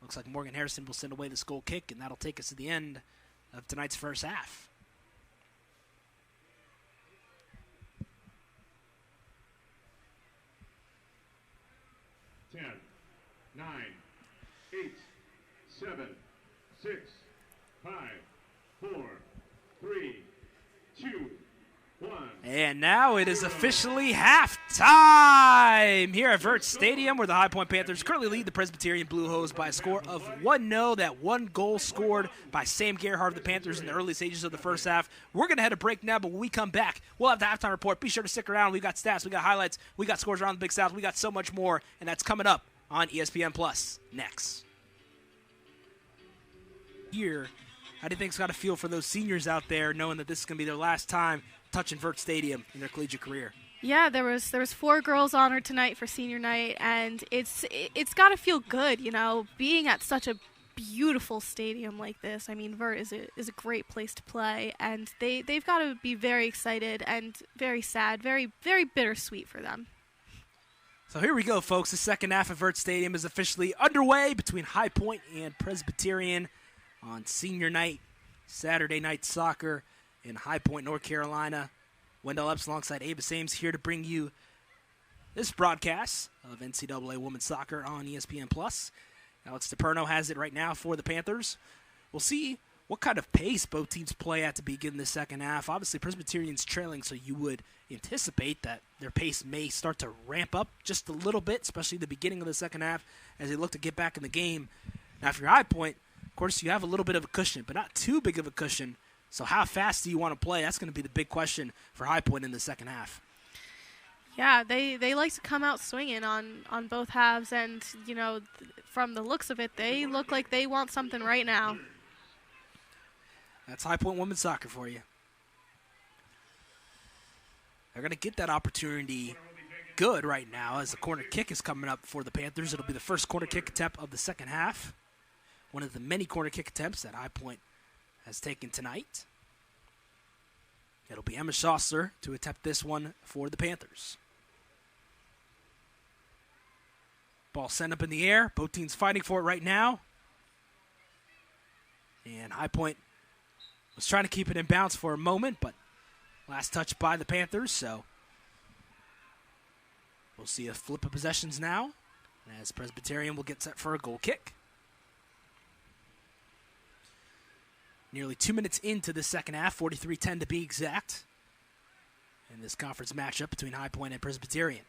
looks like Morgan Harrison will send away this goal kick, and that'll take us to the end of tonight's first half. Ten, 9, 8, 7, 6, 5, 4, 3, 2, 1. And now it is officially halftime here at Vert Stadium, where the High Point Panthers currently lead the Presbyterian Blue Hose by a score of 1-0. That one goal scored by Sam Gerhardt of the Panthers in the early stages of the first half. We're going to head a break now, but when we come back, we'll have the halftime report. Be sure to stick around. We've got stats, we got highlights, we got scores around the Big South, we got so much more, and that's coming up on ESPN Plus next. Here, how do you think it's got to feel for those seniors out there knowing that this is going to be their last time touching Vert Stadium in their collegiate career? Yeah, there was 4 girls honored tonight for senior night, and it's got to feel good, you know, being at such a beautiful stadium like this. I mean, Vert is a great place to play, and they've got to be very excited and very sad, very very bittersweet for them. So here we go, folks. The second half of Vert Stadium is officially underway between High Point and Presbyterian on senior night, Saturday night soccer in High Point, North Carolina. Wendell Epps alongside Avis Ames here to bring you this broadcast of NCAA women's soccer on ESPN+. Alex DePerno has it right now for the Panthers. We'll see what kind of pace both teams play at to begin the second half. Obviously, Presbyterian's trailing, so you would anticipate that their pace may start to ramp up just a little bit, especially the beginning of the second half as they look to get back in the game. Now, if you're High Point, of course, you have a little bit of a cushion, but not too big of a cushion. So how fast do you want to play? That's going to be the big question for High Point in the second half. Yeah, they like to come out swinging on both halves, and, you know, from the looks of it, they look like they want something right now. That's High Point women's soccer for you. They're going to get that opportunity good right now as the corner kick is coming up for the Panthers. It'll be the first corner kick attempt of the second half. One of the many corner kick attempts that High Point has taken tonight. It'll be Emma Schossler to attempt this one for the Panthers. Ball sent up in the air. Both teams fighting for it right now. And High Point was trying to keep it in bounds for a moment, but last touch by the Panthers, so we'll see a flip of possessions now. As Presbyterian will get set for a goal kick. Nearly 2 minutes into the second half, 43-10 to be exact, in this conference matchup between High Point and Presbyterian.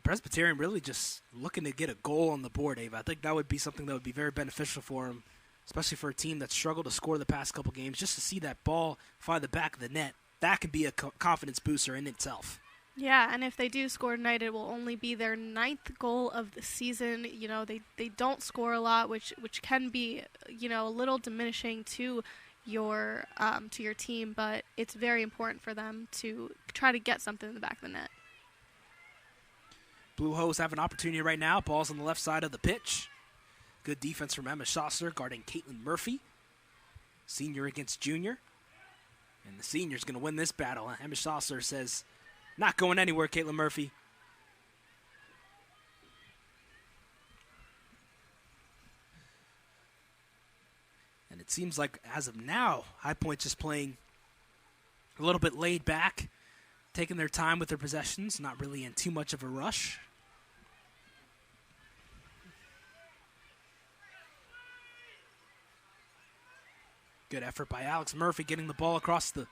Presbyterian really just looking to get a goal on the board, Ava. I think that would be something that would be very beneficial for him, especially for a team that's struggled to score the past couple games. Just to see that ball find the back of the net, that can be a confidence booster in itself. Yeah, and if they do score tonight, it will only be their 9th goal of the season. You know, they don't score a lot, which can be, you know, a little diminishing to your team, but it's very important for them to try to get something in the back of the net. Blue Hose have an opportunity right now. Ball's on the left side of the pitch. Good defense from Emma Schosser guarding Caitlin Murphy. Senior against junior. And the senior's going to win this battle. Emma Schosser says, not going anywhere, Caitlin Murphy. And it seems like, as of now, High Point just playing a little bit laid back, taking their time with their possessions, not really in too much of a rush. Good effort by Alex Murphy getting the ball across the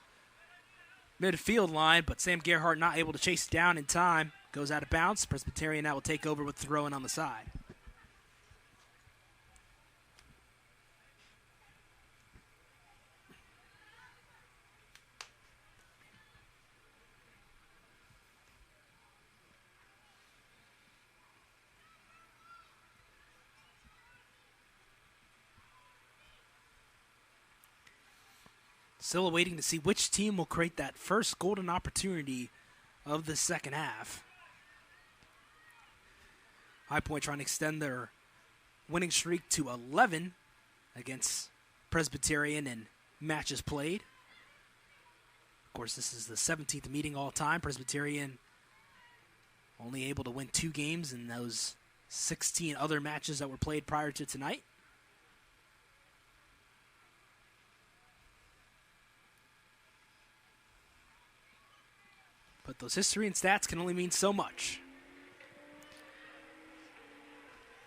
midfield line, but Sam Gerhardt not able to chase it down in time. Goes out of bounds. Presbyterian now will take over with throw-in on the side. Still waiting to see which team will create that first golden opportunity of the second half. High Point trying to extend their winning streak to 11 against Presbyterian in matches played. Of course, this is the 17th meeting all time. Presbyterian only able to win 2 games in those 16 other matches that were played prior to tonight. But those history and stats can only mean so much.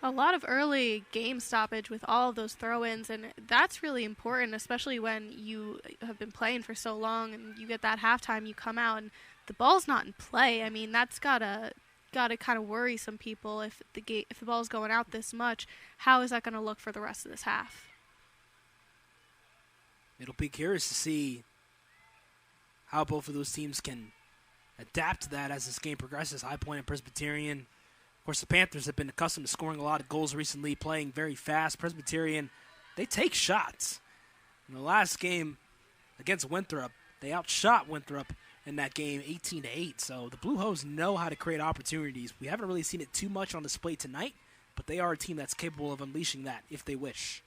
A lot of early game stoppage with all of those throw-ins, and that's really important, especially when you have been playing for so long and you get that halftime, you come out and the ball's not in play. I mean, that's gotta kind of worry some people if the ball's going out this much. How is that going to look for the rest of this half? It'll be curious to see how both of those teams can adapt to that as this game progresses. High Point and Presbyterian. Of course, the Panthers have been accustomed to scoring a lot of goals recently, playing very fast. Presbyterian, they take shots. In the last game against Winthrop, they outshot Winthrop in that game 18-8. So the Blue Hose know how to create opportunities. We haven't really seen it too much on display tonight, but they are a team that's capable of unleashing that if they wish.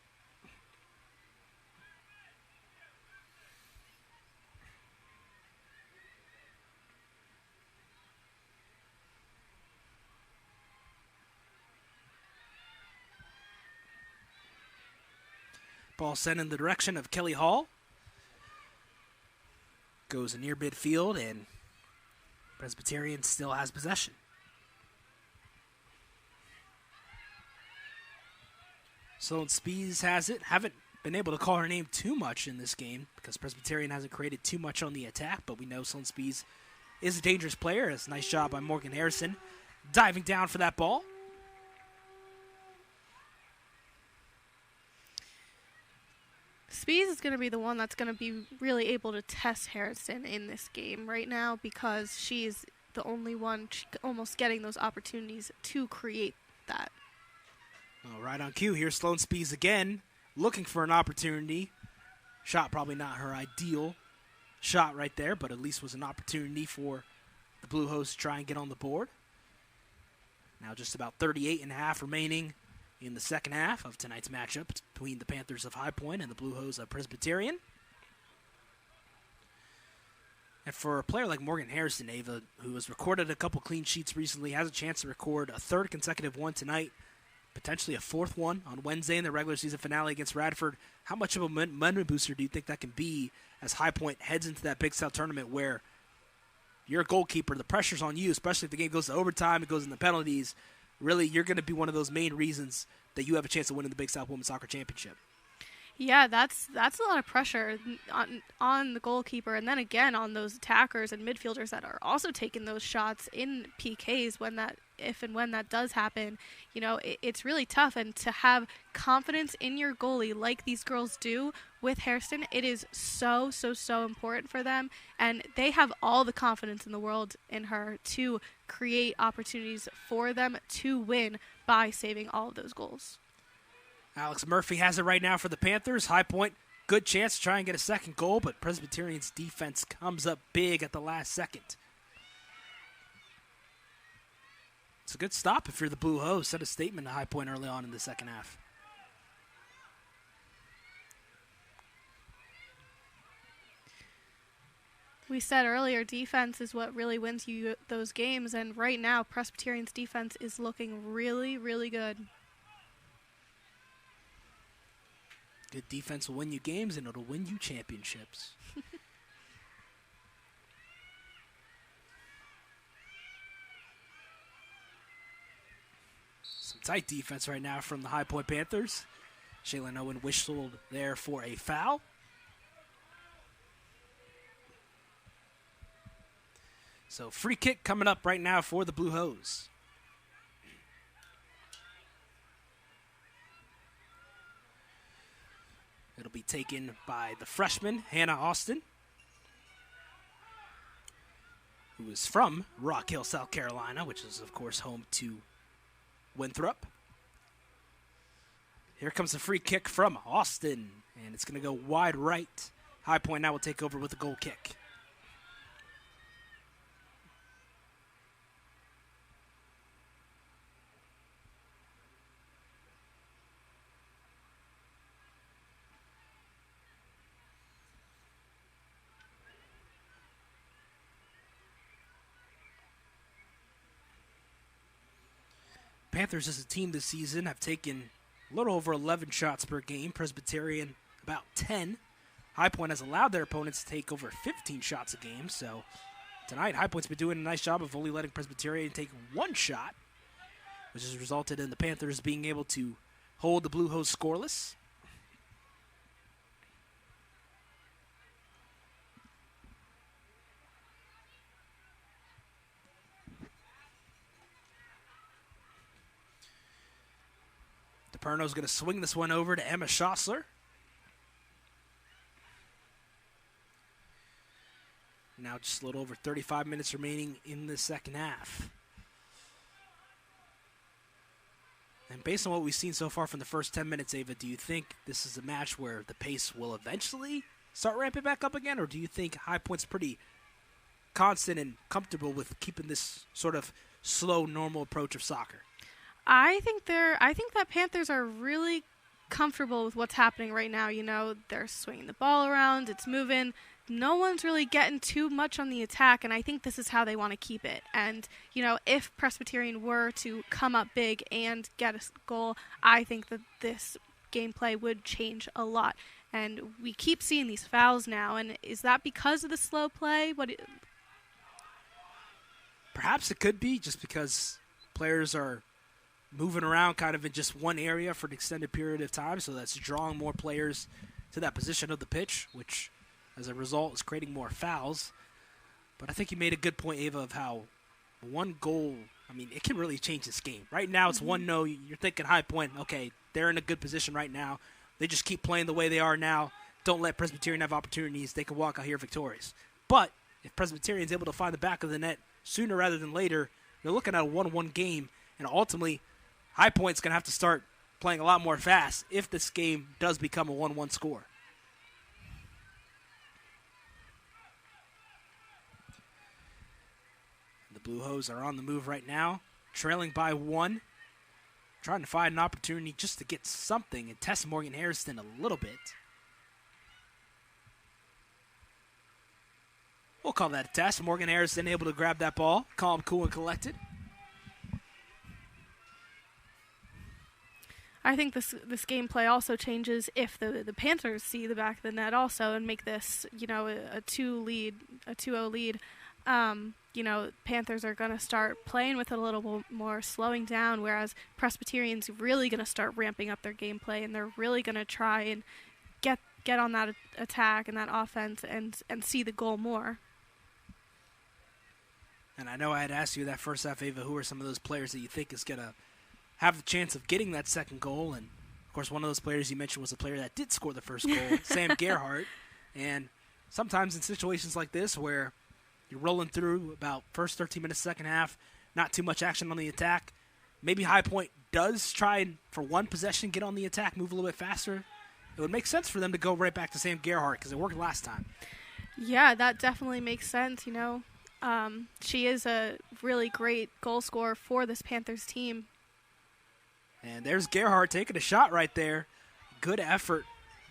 Ball sent in the direction of Kelly Hall. Goes near midfield, and Presbyterian still has possession. Sloan Spees has it. Haven't been able to call her name too much in this game because Presbyterian hasn't created too much on the attack, but we know Sloan Spees is a dangerous player. It's a nice job by Morgan Harrison diving down for that ball. Spees is going to be the one that's going to be really able to test Harrison in this game right now because she's the only one almost getting those opportunities to create that. Well, right on cue. Here's Sloan Spees again, looking for an opportunity. Shot probably not her ideal shot right there, but at least was an opportunity for the Blue Hose to try and get on the board. Now just about 38 and a half remaining in the second half of tonight's matchup between the Panthers of High Point and the Blue Hose of Presbyterian. And for a player like Morgan Harrison, Ava, who has recorded a couple clean sheets recently, has a chance to record a third consecutive one tonight, potentially a fourth one on Wednesday in the regular season finale against Radford. How much of a momentum booster do you think that can be as High Point heads into that Big South tournament where you're a goalkeeper, the pressure's on you, especially if the game goes to overtime, it goes into penalties. Really, you're going to be one of those main reasons that you have a chance to win in the Big South Women's Soccer Championship. Yeah, that's a lot of pressure on the goalkeeper, and then again on those attackers and midfielders that are also taking those shots in PKs if and when that does happen. You know, it's really tough, and to have confidence in your goalie like these girls do with Hairston, it is so important for them, and they have all the confidence in the world in her to create opportunities for them to win by saving all of those goals. Alex Murphy has it right now for the Panthers. High Point, good chance to try and get a second goal, but Presbyterian's defense comes up big at the last second. It's a good stop if you're the Blue Hose. Set a statement to High Point early on in the second half. We said earlier, defense is what really wins you those games, and right now Presbyterian's defense is looking really good. Good defense will win you games, and it'll win you championships. Some tight defense right now from the High Point Panthers. Shaylin Owen whistled there for a foul. So free kick coming up right now for the Blue Hose. It'll be taken by the freshman, Hannah Austin, who is from Rock Hill, South Carolina, which is, of course, home to Winthrop. Here comes the free kick from Austin, and it's going to go wide right. High Point now will take over with a goal kick. Panthers as a team this season have taken a little over 11 shots per game. Presbyterian about 10. High Point has allowed their opponents to take over 15 shots a game. So tonight, High Point's been doing a nice job of only letting Presbyterian take one shot, which has resulted in the Panthers being able to hold the Blue Hose scoreless. DePerno's going to swing this one over to Emma Schossler. Now just a little over 35 minutes remaining in the second half. And based on what we've seen so far from the first 10 minutes, Ava, do you think this is a match where the pace will eventually start ramping back up again? Or do you think High Point's pretty constant and comfortable with keeping this sort of slow, normal approach of soccer? I think that Panthers are really comfortable with what's happening right now. You know, they're swinging the ball around, it's moving. No one's really getting too much on the attack, and I think this is how they want to keep it. And, you know, if Presbyterian were to come up big and get a goal, I think that this gameplay would change a lot. And we keep seeing these fouls now, and is that because of the slow play? Perhaps it could be just because players are moving around kind of in just one area for an extended period of time, so that's drawing more players to that position of the pitch, which as a result is creating more fouls. But I think you made a good point, Ava, of how one goal, I mean, it can really change this game. Right now it's 1-0. You're thinking High Point, okay, they're in a good position right now. They just keep playing the way they are now. Don't let Presbyterian have opportunities. They can walk out here victorious. But if Presbyterian's able to find the back of the net sooner rather than later, you're looking at a 1-1 game, and ultimately High Point's going to have to start playing a lot more fast if this game does become a 1-1 score. The Blue Hose are on the move right now, trailing by 1, trying to find an opportunity just to get something and test Morgan Harrison a little bit. We'll call that a test. Morgan Harrison able to grab that ball, calm, cool, and collected. I think this gameplay also changes if the Panthers see the back of the net also and make this, a 2-0 lead. Panthers are going to start playing with it a little more, slowing down, whereas Presbyterian's really going to start ramping up their gameplay, and they're really going to try and get on that attack and that offense and see the goal more. And I know I had asked you that first half, Ava, who are some of those players that you think is going to have the chance of getting that second goal? And, of course, one of those players you mentioned was a player that did score the first goal, Sam Gerhardt. And sometimes in situations like this where you're rolling through about first 13 minutes, second half, not too much action on the attack, maybe High Point does try and, for one possession, get on the attack, move a little bit faster. It would make sense for them to go right back to Sam Gerhardt because it worked last time. Yeah, that definitely makes sense, She is a really great goal scorer for this Panthers team. And there's Gerhardt taking a shot right there. Good effort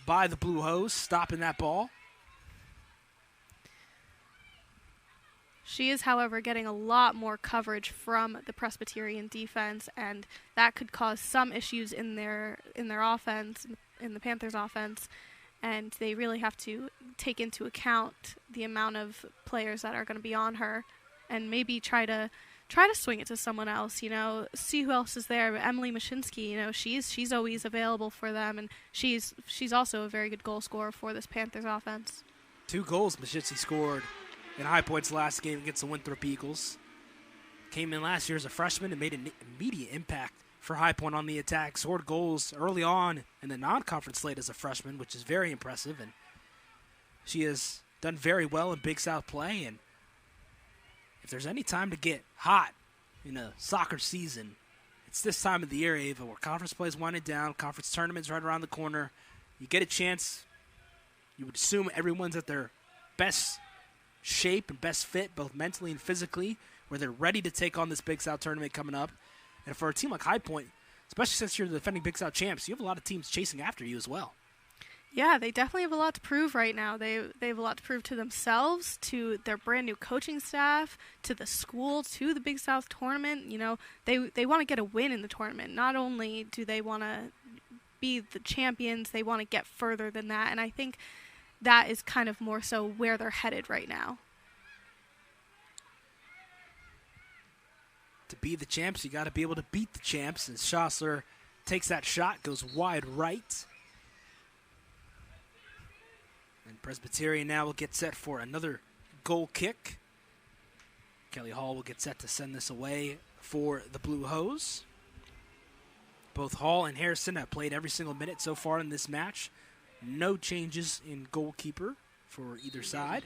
by the Blue Hose, stopping that ball. She is, however, getting a lot more coverage from the Presbyterian defense, and that could cause some issues in their offense, in the Panthers' offense. And they really have to take into account the amount of players that are going to be on her, and maybe try to swing it to someone else. See who else is there. Emily Mashinsky, she's always available for them, and she's also a very good goal scorer for this Panthers offense. 2 goals Mashinsky scored in High Point's last game against the Winthrop Eagles. Came in last year as a freshman and made an immediate impact for High Point on the attack. Scored goals early on in the non-conference slate as a freshman, which is very impressive. And she has done very well in Big South play. And if there's any time to get hot in a soccer season, it's this time of the year, Ava, where conference play is winding down, conference tournaments right around the corner. You get a chance. You would assume everyone's at their best shape and best fit, both mentally and physically, where they're ready to take on this Big South tournament coming up. And for a team like High Point, especially since you're the defending Big South champs, you have a lot of teams chasing after you as well. Yeah, they definitely have a lot to prove right now. They have a lot to prove to themselves, to their brand new coaching staff, to the school, to the Big South tournament. They want to get a win in the tournament. Not only do they want to be the champions, they want to get further than that. And I think that is kind of more so where they're headed right now. To be the champs, you got to be able to beat the champs. As Schossler takes that shot, goes wide right. And Presbyterian now will get set for another goal kick. Kelly Hall will get set to send this away for the Blue Hose. Both Hall and Harrison have played every single minute so far in this match. No changes in goalkeeper for either side.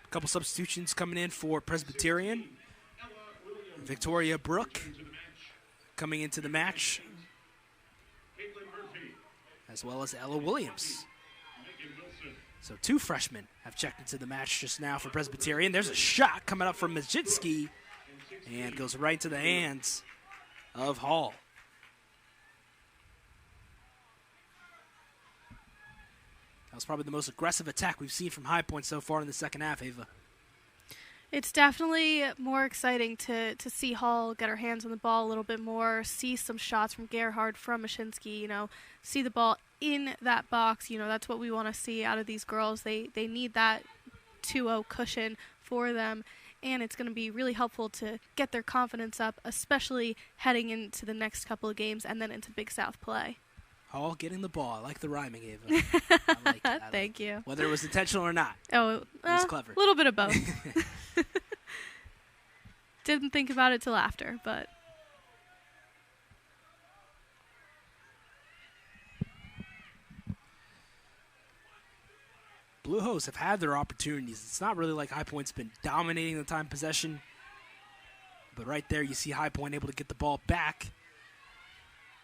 A couple substitutions coming in for Presbyterian. Victoria Brooke coming into the match, as well as Ella Williams. So 2 freshmen have checked into the match just now for Presbyterian. There's a shot coming up from Majitsky and goes right to the hands of Hall. That was probably the most aggressive attack we've seen from High Point so far in the second half, Ava. It's definitely more exciting to see Hall get her hands on the ball a little bit more, see some shots from Gerhardt, from Mashinsky, see the ball in that box. That's what we want to see out of these girls. They need that 2-0 cushion for them, and it's going to be really helpful to get their confidence up, especially heading into the next couple of games and then into Big South play. Hall getting the ball. I like the rhyming, Ava. I like it. Thank you. Whether it was intentional or not. Oh, it was clever. A little bit of both. Didn't think about it till after, but. Blue Hose have had their opportunities. It's not really like High Point's been dominating the time possession. But right there, you see High Point able to get the ball back.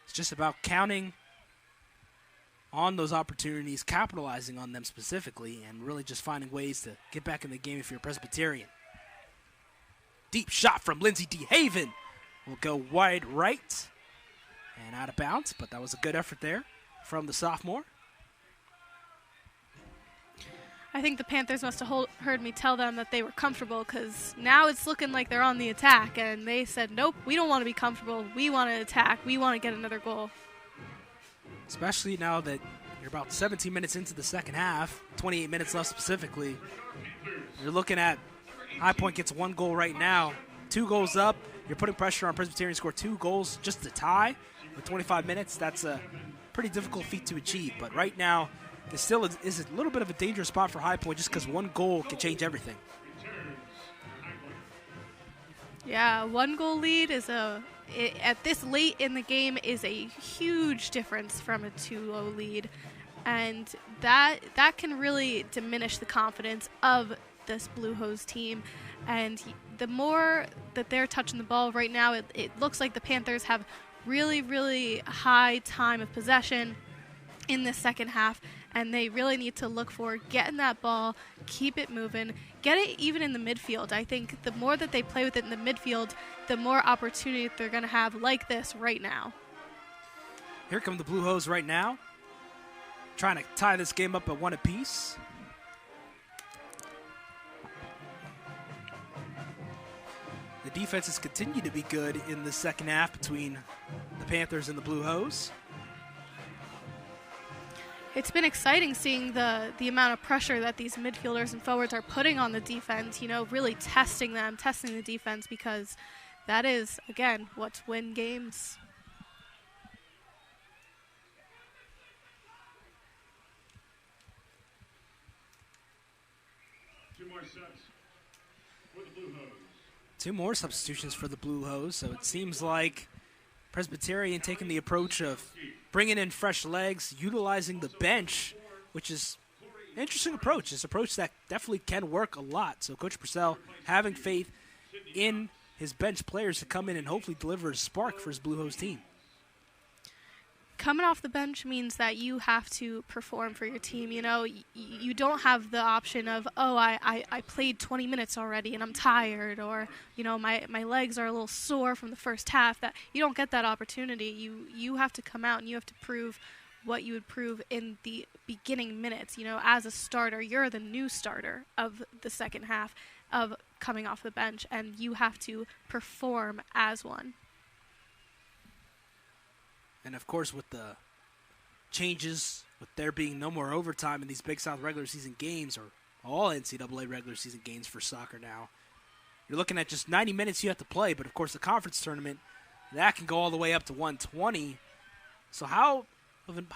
It's just about counting on those opportunities, capitalizing on them specifically, and really just finding ways to get back in the game if you're Presbyterian. Deep shot from Lindsay DeHaven will go wide right and out of bounds, but that was a good effort there from the sophomore. I think the Panthers must have heard me tell them that they were comfortable, because now it's looking like they're on the attack, and they said, nope, we don't want to be comfortable. We want to attack. We want to get another goal. Especially now that you're about 17 minutes into the second half, 28 minutes left specifically. You're looking at High Point gets 1 goal right now, 2 goals up. You're putting pressure on Presbyterian to score 2 goals just to tie with 25 minutes. That's a pretty difficult feat to achieve, but right now, it still is a little bit of a dangerous spot for High Point just because 1 goal can change everything. Yeah, 1 goal lead is at this late in the game is a huge difference from a 2-0 lead, and that can really diminish the confidence of this Blue Hose team. And the more that they're touching the ball right now, it looks like the Panthers have really, really high time of possession in the second half, and they really need to look for getting that ball, keep it moving, get it even in the midfield. I think the more that they play with it in the midfield, the more opportunity they're going to have like this right now. Here come the Blue Hose right now, trying to tie this game up at 1 apiece. The defenses continue to be good in the second half between the Panthers and the Blue Hose. It's been exciting seeing the amount of pressure that these midfielders and forwards are putting on the defense, really testing the defense, because that is, again, what's win games. Two more subs for the Blue Hose. 2 more substitutions for the Blue Hose, so it seems like Presbyterian taking the approach of bringing in fresh legs, utilizing the bench, which is an interesting approach. It's an approach that definitely can work a lot. So Coach Purcell having faith in his bench players to come in and hopefully deliver a spark for his Blue Hose team. Coming off the bench means that you have to perform for your team. You don't have the option of, I played 20 minutes already and I'm tired, or, my legs are a little sore from the first half. That you don't get that opportunity. You have to come out and you have to prove what you would prove in the beginning minutes. As a starter, you're the new starter of the second half of coming off the bench, and you have to perform as one. And, of course, with the changes, with there being no more overtime in these Big South regular season games, or all NCAA regular season games for soccer now, you're looking at just 90 minutes you have to play. But, of course, the conference tournament, that can go all the way up to 120. So how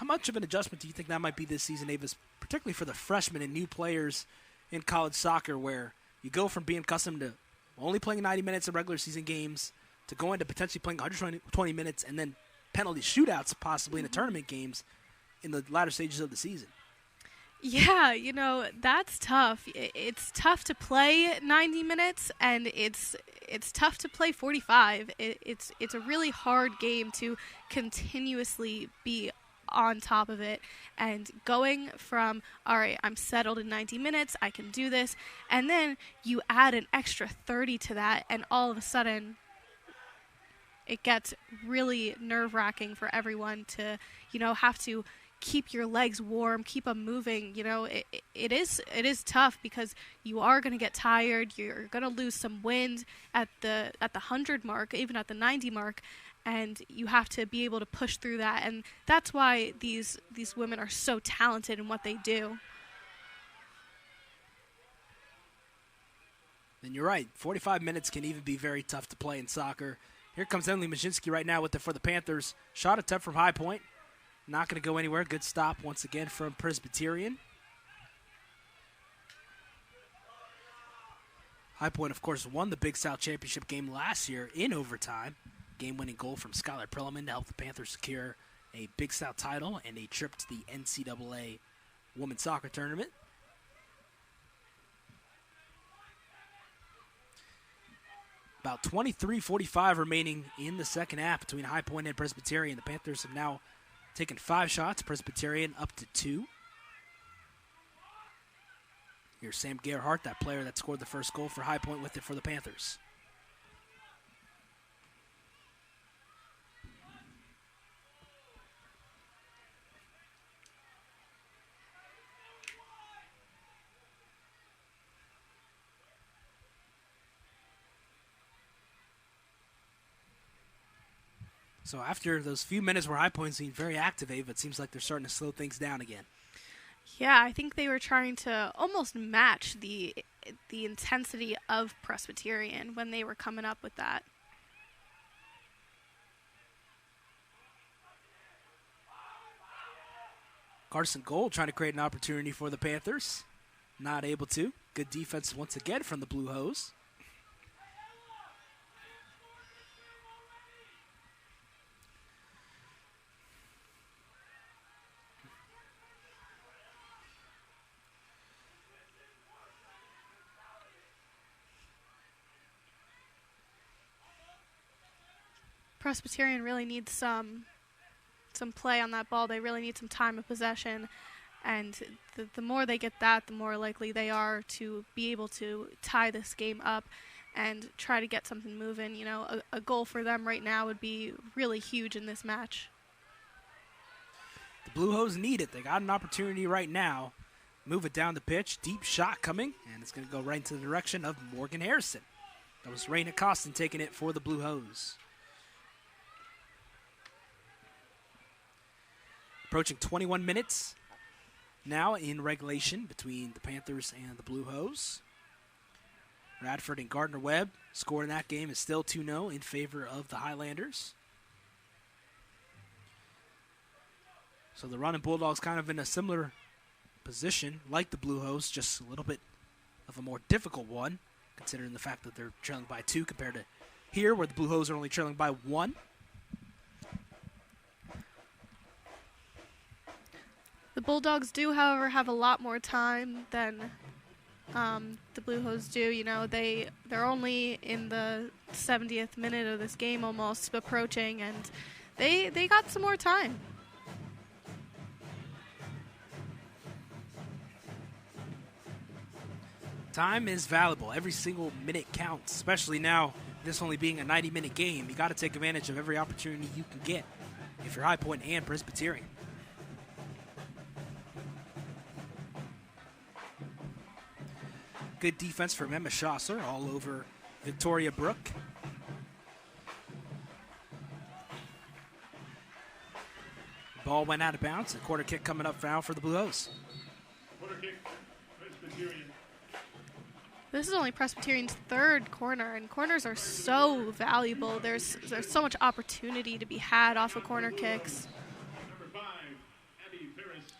much of an adjustment do you think that might be this season, Avis, particularly for the freshmen and new players in college soccer, where you go from being accustomed to only playing 90 minutes in regular season games to going to potentially playing 120 minutes and then penalty shootouts possibly in the tournament games in the latter stages of the season? Yeah, that's tough. It's tough to play 90 minutes, and it's tough to play 45. It's a really hard game to continuously be on top of it, and going from, all right, I'm settled in 90 minutes, I can do this, and then you add an extra 30 to that, and all of a sudden it gets really nerve-wracking for everyone to, have to keep your legs warm, keep them moving. It is tough, because you are going to get tired. You're going to lose some wind at the 100 mark, even at the 90 mark, and you have to be able to push through that. And that's why these women are so talented in what they do. And you're right, 45 minutes can even be very tough to play in soccer. Here comes Emily Majinski right now for the Panthers. Shot attempt from High Point. Not going to go anywhere. Good stop once again from Presbyterian. High Point, of course, won the Big South Championship game last year in overtime. Game-winning goal from Skylar Perlman to help the Panthers secure a Big South title and a trip to the NCAA Women's Soccer Tournament. About 23:45 remaining in the second half between High Point and Presbyterian. The Panthers have now taken 5 shots, Presbyterian up to 2. Here's Sam Gerhardt, that player that scored the first goal for High Point, with it for the Panthers. So after those few minutes where High Point seemed very active, Ava, it seems like they're starting to slow things down again. Yeah, I think they were trying to almost match the intensity of Presbyterian when they were coming up with that. Carson Gold trying to create an opportunity for the Panthers. Not able to. Good defense once again from the Blue Hose. Presbyterian really needs some play on that ball. They really need some time of possession, and the more they get that, the more likely they are to be able to tie this game up and try to get something moving. You know, a goal for them right now would be really huge in this match. The Blue Hose need it. They got an opportunity right now. Move it down the pitch. Deep shot coming, and it's going to go right into the direction of Morgan Harrison. That was Raina Costin taking it for the Blue Hose. Approaching 21 minutes now in regulation between the Panthers and the Blue Hose. Radford and Gardner-Webb score in that game is still 2-0 in favor of the Highlanders. So the Running Bulldogs kind of in a similar position like the Blue Hose, just a little bit of a more difficult one, considering the fact that they're trailing by 2 compared to here where the Blue Hose are only trailing by 1. The Bulldogs do, however, have a lot more time than the Blue Hose do. You know, they're only in the 70th minute of this game almost approaching, and they got some more time. Time is valuable. Every single minute counts, especially now, this only being a 90-minute game. You got to take advantage of every opportunity you can get if you're High Point and Presbyterian. Good defense from Emma Schosser all over Victoria Brook. Ball went out of bounds. A quarter kick coming up now for the Blue Hose. Quarter kick, Presbyterian. This is only Presbyterian's third corner, and corners are so valuable. There's so much opportunity to be had off of corner kicks. Number 5, Abby Ferris.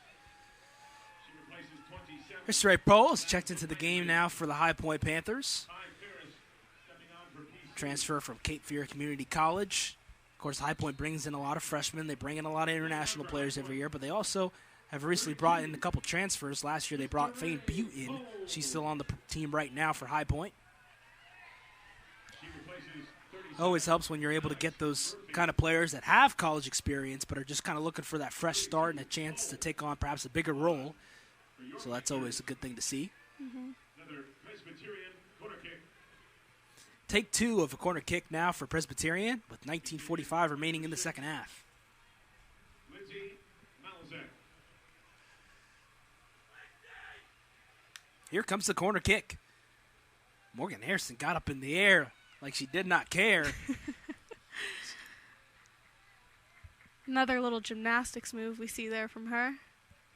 She replaces 27. Here's Ray Poles checked into the game now for the High Point Panthers. Ferris stepping on for Peace. Transfer from Cape Fear Community College. Of course, High Point brings in a lot of freshmen. They bring in a lot of international players every year, but they also have recently brought in a couple transfers. Last year they brought Fane Butte in. She's still on the team right now for High Point. Always helps when you're able to get those kind of players that have college experience but are just kind of looking for that fresh start and a chance to take on perhaps a bigger role. So that's always a good thing to see. Another Presbyterian corner kick. Take 2 of a corner kick now for Presbyterian with 19:45 remaining in the second half. Lindsay Malazek. Here comes the corner kick. Morgan Harrison got up in the air like she did not care. Another little gymnastics move we see there from her.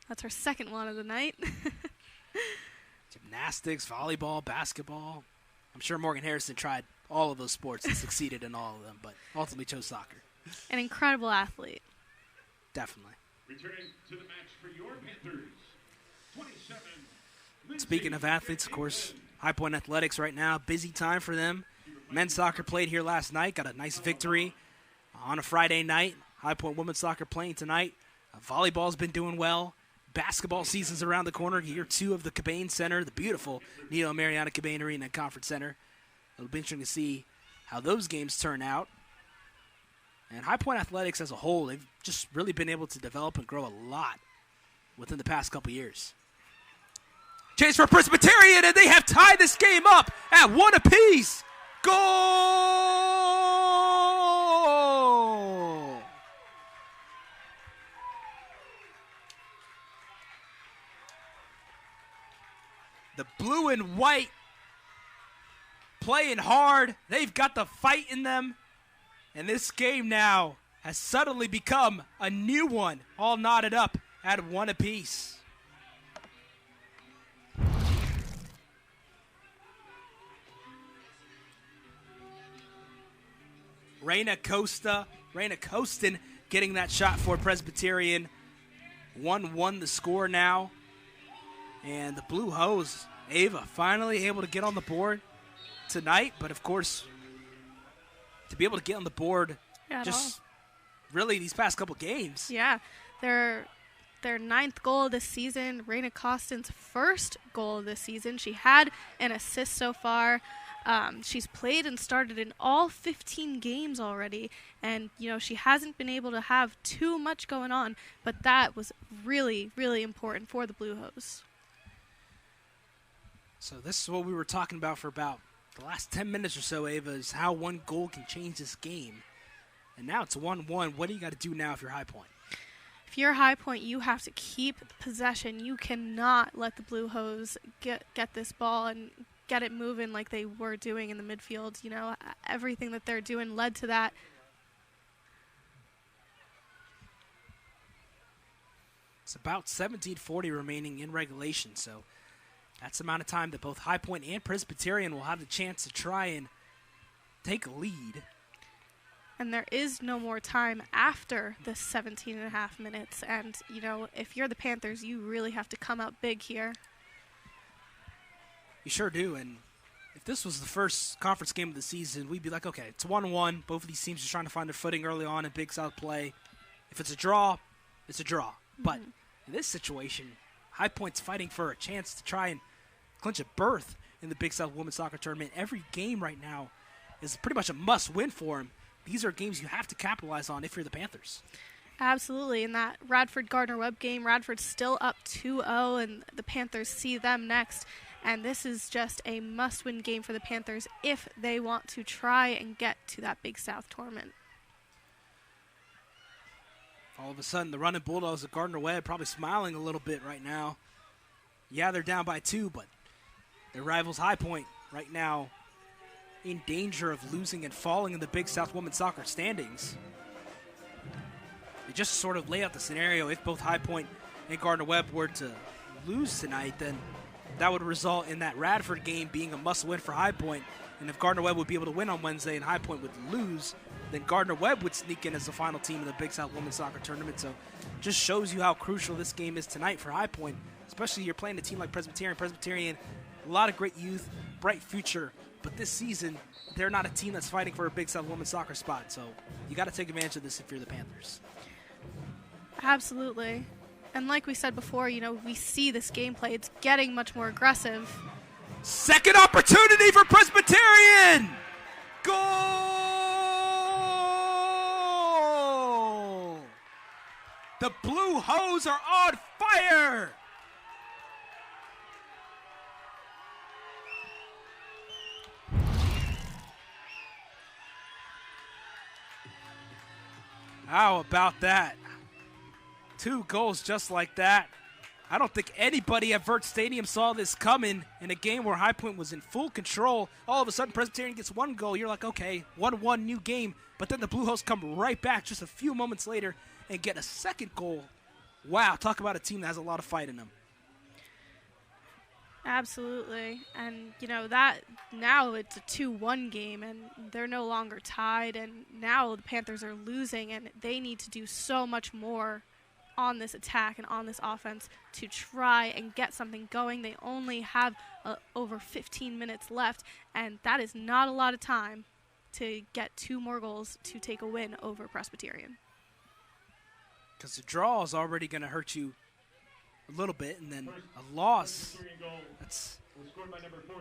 That's her second one of the night. Gymnastics, volleyball, basketball. I'm sure Morgan Harrison tried all of those sports and succeeded in all of them, but ultimately chose soccer. An incredible athlete. Definitely. Returning to the match for your Panthers. 27. Lindsay Speaking of athletes, of course, High Point Athletics right now, busy time for them. Men's soccer played here last night, got a nice victory on a Friday night. High Point women's soccer playing tonight. Volleyball's been doing well. Basketball season's around the corner. Year 2 of the Cabane Center, the beautiful Neo Mariana Cabane Arena and Conference Center. It'll be interesting to see how those games turn out. And High Point Athletics as a whole, they've just really been able to develop and grow a lot within the past couple years. Chase for Presbyterian, and they have tied this game up at 1 apiece. Goal! The blue and white playing hard. They've got the fight in them. And this game now has suddenly become a new one, all knotted up at 1 apiece. Reina Costin getting that shot for Presbyterian. 1-1 the score now. And the Blue Hose, Ava, finally able to get on the board tonight. But, of course, to be able to get on the board really these past couple games. Yeah, their 9th goal of this season, Reina Costin's first goal of this season. She had an assist so far. She's played and started in all 15 games already, and she hasn't been able to have too much going on, but that was really, really important for the Blue Hose. So this is what we were talking about for about the last 10 minutes or so, Ava, is how one goal can change this game. And now it's 1-1. What do you got to do now if you're High Point? If you're High Point, you have to keep possession. You cannot let the Blue Hose get this ball and get it moving like they were doing in the midfield. Everything that they're doing led to that. It's about 17:40 remaining in regulation, so that's the amount of time that both High Point and Presbyterian will have the chance to try and take a lead. And there is no more time after the 17 and a half minutes. And, if you're the Panthers, you really have to come out big here. You sure do, and if this was the first conference game of the season, we'd be like, okay, it's 1-1. Both of these teams are trying to find their footing early on in Big South play. If it's a draw, it's a draw. Mm-hmm. But in this situation, High Point's fighting for a chance to try and clinch a berth in the Big South Women's Soccer Tournament. Every game right now is pretty much a must-win for them. These are games you have to capitalize on if you're the Panthers. Absolutely. In that Radford-Gardner-Webb game, Radford's still up 2-0, and the Panthers see them next. And this is just a must-win game for the Panthers if they want to try and get to that Big South tournament. All of a sudden, the running Bulldogs of Gardner-Webb probably smiling a little bit right now. Yeah, they're down by 2, but their rivals High Point right now in danger of losing and falling in the Big South Women's Soccer standings. They just sort of lay out the scenario. If both High Point and Gardner-Webb were to lose tonight, then that would result in that Radford game being a must-win for High Point. And if Gardner-Webb would be able to win on Wednesday and High Point would lose, then Gardner-Webb would sneak in as the final team in the Big South Women's Soccer Tournament. So just shows you how crucial this game is tonight for High Point, especially you're playing a team like Presbyterian. Presbyterian, a lot of great youth, bright future. But this season, they're not a team that's fighting for a Big South Women's Soccer spot. So you got to take advantage of this if you're the Panthers. Absolutely. And like we said before, we see this gameplay. It's getting much more aggressive. Second opportunity for Presbyterian! Goal! The Blue Hose are on fire! How about that? 2 goals just like that. I don't think anybody at Vert Stadium saw this coming in a game where High Point was in full control. All of a sudden, Presbyterian gets 1 goal. You're like, okay, 1-1, new game. But then the Blue Hose come right back just a few moments later and get a second goal. Wow, talk about a team that has a lot of fight in them. Absolutely. And, that now it's a 2-1 game, and they're no longer tied. And now the Panthers are losing, and they need to do so much more on this attack and on this offense to try and get something going. They only have over 15 minutes left, and that is not a lot of time to get 2 more goals to take a win over Presbyterian. Because the draw is already going to hurt you a little bit, and then a loss, that's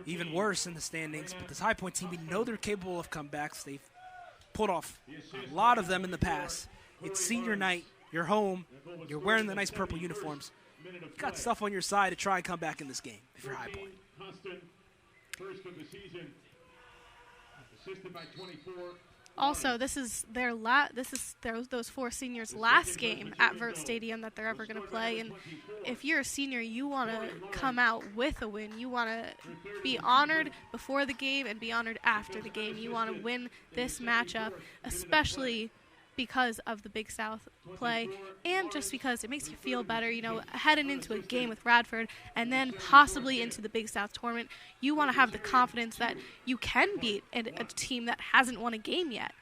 even worse in the standings. But this High Point team, we know they're capable of comebacks. They've pulled off a lot of them in the past. It's senior night. You're home. You're wearing the nice purple uniforms. You got stuff on your side to try and come back in this game if you're High Point. First of the season, assisted by 24. Also, this is those 4 seniors' last game at Vert Stadium that they're ever going to play. And if you're a senior, you want to come out with a win. You want to be honored before the game and be honored after the game. You want to win this matchup, especially because of the Big South play, and just because it makes you feel better, heading into a game with Radford and then possibly into the Big South tournament. You want to have the confidence that you can beat a team that hasn't won a game yet.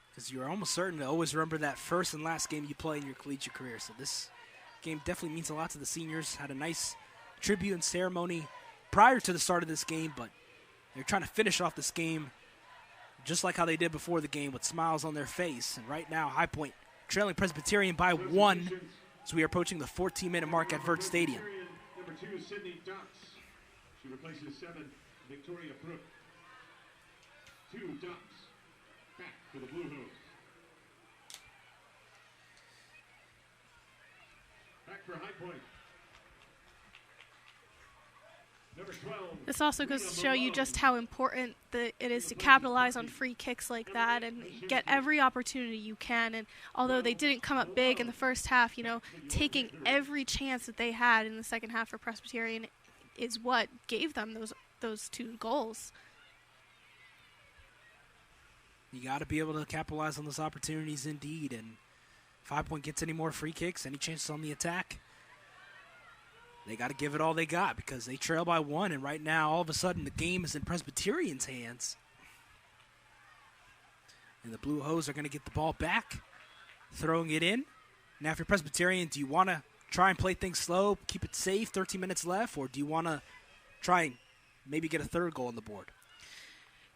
Because you're almost certain to always remember that first and last game you play in your collegiate career. So this game definitely means a lot to the seniors. Had a nice tribute and ceremony prior to the start of this game, but they're trying to finish off this game just like how they did before the game, with smiles on their face. And right now, High Point trailing Presbyterian by 1 as we are approaching the 14-minute mark at Vert Stadium. Number 2, Sydney Ducks. She replaces 7, Victoria Brook. 2 Ducks. Back for the Blue Hose. Back for High Point. Number 12. This also goes to show you just how important it is to capitalize on free kicks like that and get every opportunity you can. And although they didn't come up big in the first half, taking every chance that they had in the second half for Presbyterian is what gave them those 2 goals. You got to be able to capitalize on those opportunities indeed. And if High Point gets any more free kicks, any chances on the attack, they got to give it all they got because they trail by 1. And right now, all of a sudden, the game is in Presbyterian's hands. And the Blue Hose are going to get the ball back, throwing it in. Now, if you're Presbyterian, do you want to try and play things slow, keep it safe, 13 minutes left, or do you want to try and maybe get a 3rd goal on the board?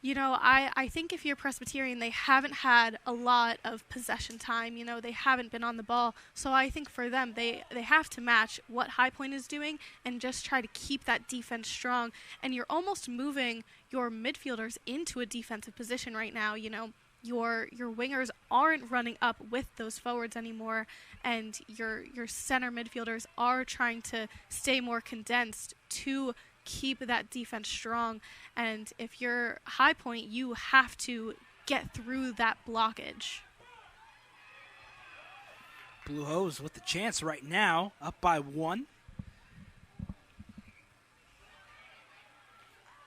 I think if you're Presbyterian, they haven't had a lot of possession time. They haven't been on the ball. So I think for them, they have to match what High Point is doing and just try to keep that defense strong. And you're almost moving your midfielders into a defensive position right now. Your wingers aren't running up with those forwards anymore, and your center midfielders are trying to stay more condensed to keep that defense strong. And if you're High Point, you have to get through that blockage. Blue Hose with the chance right now, up by 1.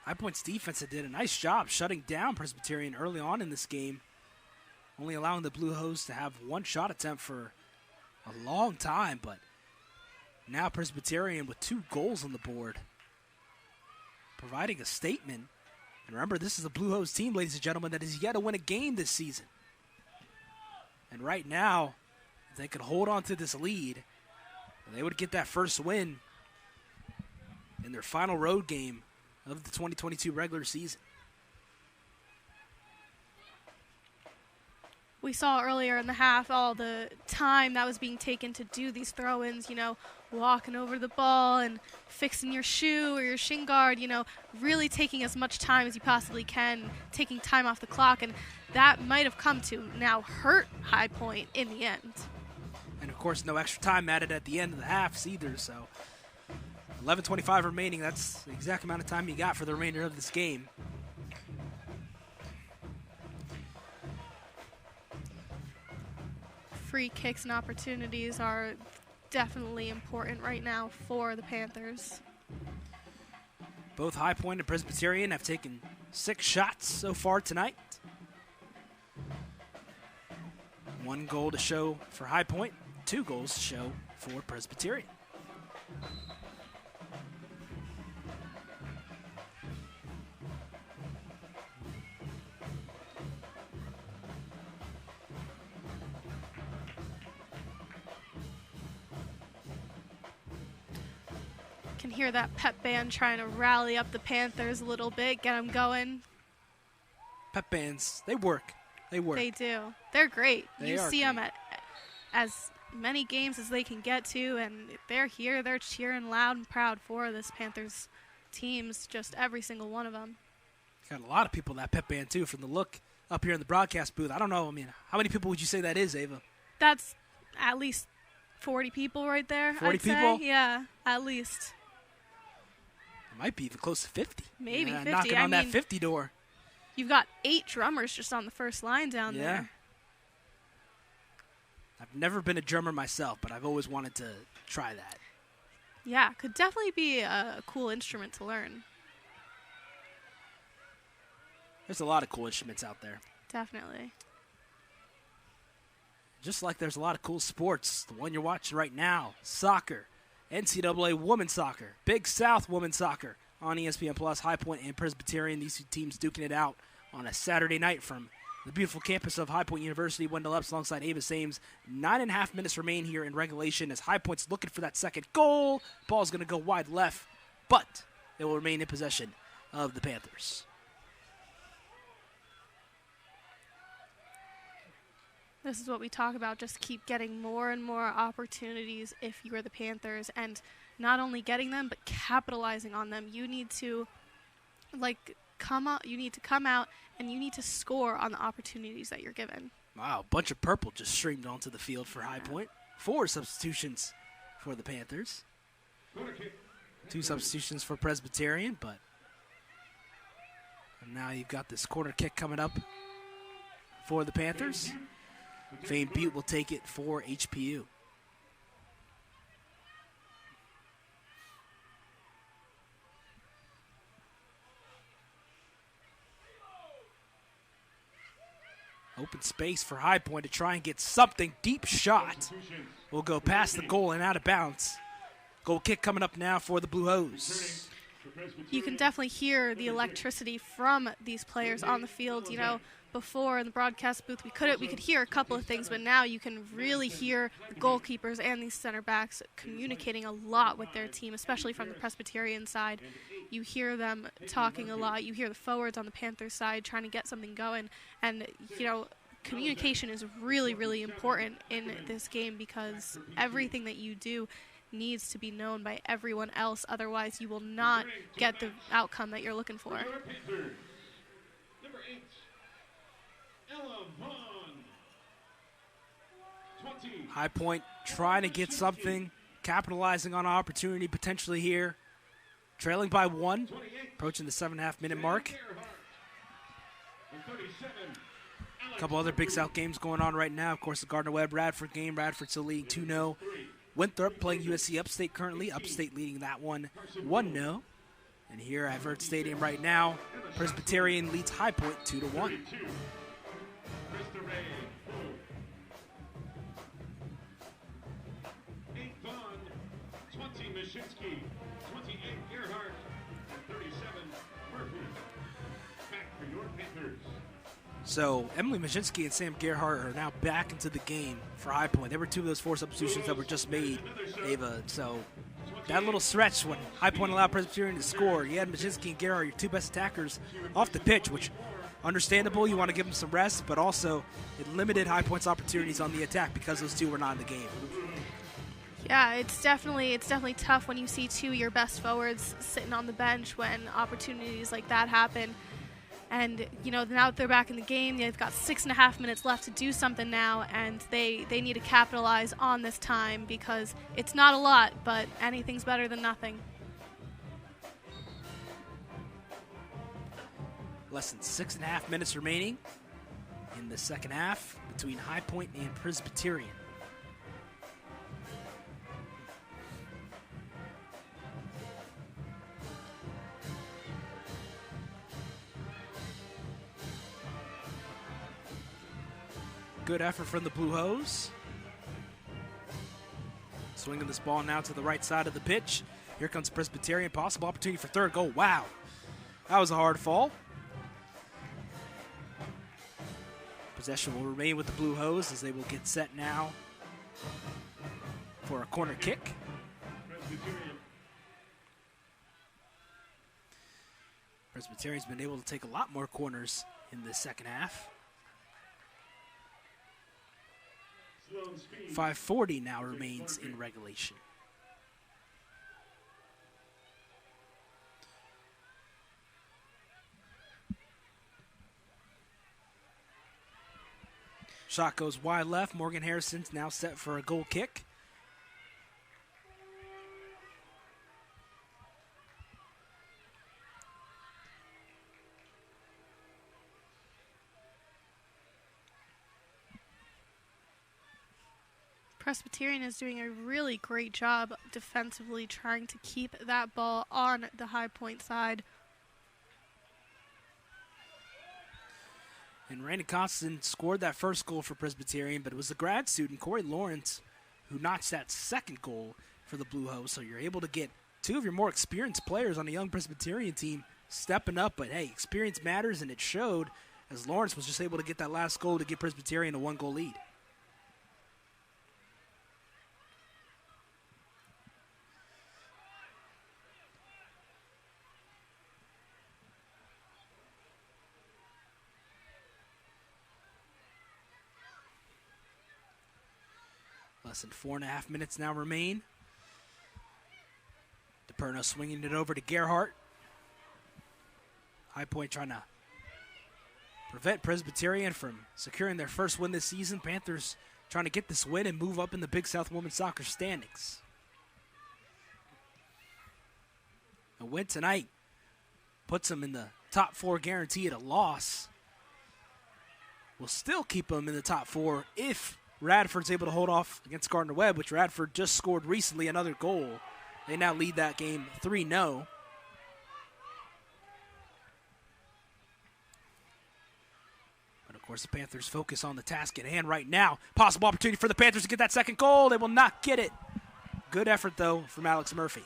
High Point's defense did a nice job shutting down Presbyterian early on in this game, only allowing the Blue Hose to have 1 shot attempt for a long time. But now Presbyterian with 2 goals on the board, providing a statement. And remember, this is a Blue Hose team, ladies and gentlemen, that is yet to win a game this season. And right now, if they could hold on to this lead, they would get that first win in their final road game of the 2022 regular season. We saw earlier in the half all the time that was being taken to do these throw-ins, walking over the ball and fixing your shoe or your shin guard, really taking as much time as you possibly can, taking time off the clock, and that might have come to now hurt High Point in the end. And, of course, no extra time added at the end of the halves either, so 11:25 remaining. That's the exact amount of time you got for the remainder of this game. Free kicks and opportunities are definitely important right now for the Panthers. Both High Point and Presbyterian have taken 6 shots so far tonight. 1 goal to show for High Point, 2 goals to show for Presbyterian. Can hear that pep band trying to rally up the Panthers a little bit, get them going. Pep bands, they work. They work. They do. They're great. They you are see great. them at as many games as they can get to, and they're here. They're cheering loud and proud for this Panthers teams, just every single one of them. Got a lot of people in that pep band, too, from the look up here in the broadcast booth. I don't know. How many people would you say that is, Ava? That's at least 40 people right there. 40 I'd say. people? Yeah, at least. Might be even close to 50. Maybe 50. Knocking on that 50 door. You've got 8 drummers just on the first line down Yeah. there. I've never been a drummer myself, but I've always wanted to try that. Yeah, could definitely be a cool instrument to learn. There's a lot of cool instruments out there. Definitely. Just like there's a lot of cool sports, the one you're watching right now, soccer, NCAA women's soccer, Big South women's soccer on ESPN Plus, High Point and Presbyterian. These two teams duking it out on a Saturday night from the beautiful campus of High Point University. Wendell Epps alongside Avis Ames. 9.5 minutes remain here in regulation as High Point's looking for that second goal. Ball's going to go wide left, but it will remain in possession of the Panthers. This is what we talk about. Just keep getting more and more opportunities if you are the Panthers, and not only getting them, but capitalizing on them. You need to come out and you need to score on the opportunities that you're given. Wow, a bunch of purple just streamed onto the field for High Point. 4 substitutions for the Panthers. 2 substitutions for Presbyterian, but now you've got this corner kick coming up for the Panthers. Fane Butte will take it for HPU. Open space for High Point to try and get something. Deep shot will go past the goal and out of bounds. Goal kick coming up now for the Blue Hose. You can definitely hear the electricity from these players on the field. You know, before in the broadcast booth we could hear a couple of things, but now you can really hear the goalkeepers and these center backs communicating a lot with their team, especially from the Presbyterian side. You hear them talking a lot. You hear the forwards on the Panthers side trying to get something going, and you know, communication is really, really important in this game because everything that you do needs to be known by everyone else. Otherwise, you will not get the outcome that you're looking for. Number 8, Ella Vaughn. 20. High Point trying to get something, capitalizing on an opportunity potentially here. Trailing by 1, approaching the 7.5 minute mark. A couple other Big South games going on right now. Of course, the Gardner-Webb Radford game. Radford still leading 2-0. Winthrop playing USC Upstate currently. Upstate leading that one 1-0. And here at Vert Stadium right now, Presbyterian leads High Point 2-1. 8 Vaughn, 20 Mashinsky, 28 Gerhardt, and 37 Murphy. Back for your Panthers. So Emily Mashinsky and Sam Gerhardt are now back into the game for High Point. They were 2 of those 4 substitutions that were just made, Ava. So that little stretch when High Point allowed Presbyterian to score, you had Mashinsky and Gerhardt, your 2 best attackers, off the pitch, which understandable. You want to give them some rest, but also it limited High Point's opportunities on the attack because those 2 were not in the game. Yeah, it's definitely tough when you see 2 of your best forwards sitting on the bench when opportunities like that happen. And, you know, now that they're back in the game, they've got 6.5 minutes left to do something now, and they need to capitalize on this time because it's not a lot, but anything's better than nothing. Less than 6.5 minutes remaining in the second half between High Point and Presbyterian. Good effort from the Blue Hose. Swinging this ball now to the right side of the pitch. Here comes Presbyterian. Possible opportunity for third goal. Wow. That was a hard fall. Possession will remain with the Blue Hose as they will get set now for a corner kick. Presbyterian's been able to take a lot more corners in the second half. 5:40 now remains in regulation. Shot goes wide left. Morgan Harrison's now set for a goal kick. Presbyterian is doing a really great job defensively trying to keep that ball on the High Point side. And Randy Constant scored that first goal for Presbyterian, but it was the grad student, Corey Lawrence, who notched that second goal for the Blue Hose. So you're able to get two of your more experienced players on a young Presbyterian team stepping up. But, hey, experience matters, and it showed as Lawrence was just able to get that last goal to give Presbyterian a 1-goal lead. Less than 4.5 minutes now remain. DePerno swinging it over to Gerhardt. High Point trying to prevent Presbyterian from securing their first win this season. Panthers trying to get this win and move up in the Big South Women's Soccer standings. A win tonight puts them in the top 4 guaranteed. A loss will still keep them in the top 4 if Radford's able to hold off against Gardner-Webb, which Radford just scored recently another goal. They now lead that game 3-0. But, of course, the Panthers focus on the task at hand right now. Possible opportunity for the Panthers to get that second goal. They will not get it. Good effort, though, from Alex Murphy.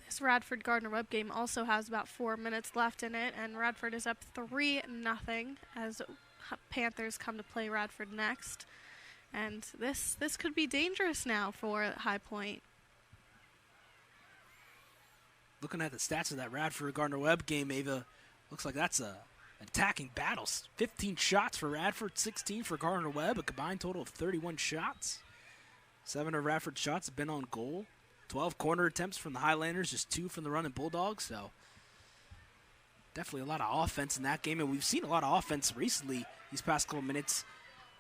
This Radford Gardner-Webb game also has about 4 minutes left in it, and Radford is up 3-0 as Panthers come to play Radford next. And this could be dangerous now for High Point. Looking at the stats of that Radford Gardner-Webb game, Ava, looks like that's a attacking battle. 15 shots for Radford, 16 for Gardner-Webb, a combined total of 31 shots. 7 of Radford's shots have been on goal. 12 corner attempts from the Highlanders, just 2 from the running Bulldogs. So definitely a lot of offense in that game. And we've seen a lot of offense recently these past couple minutes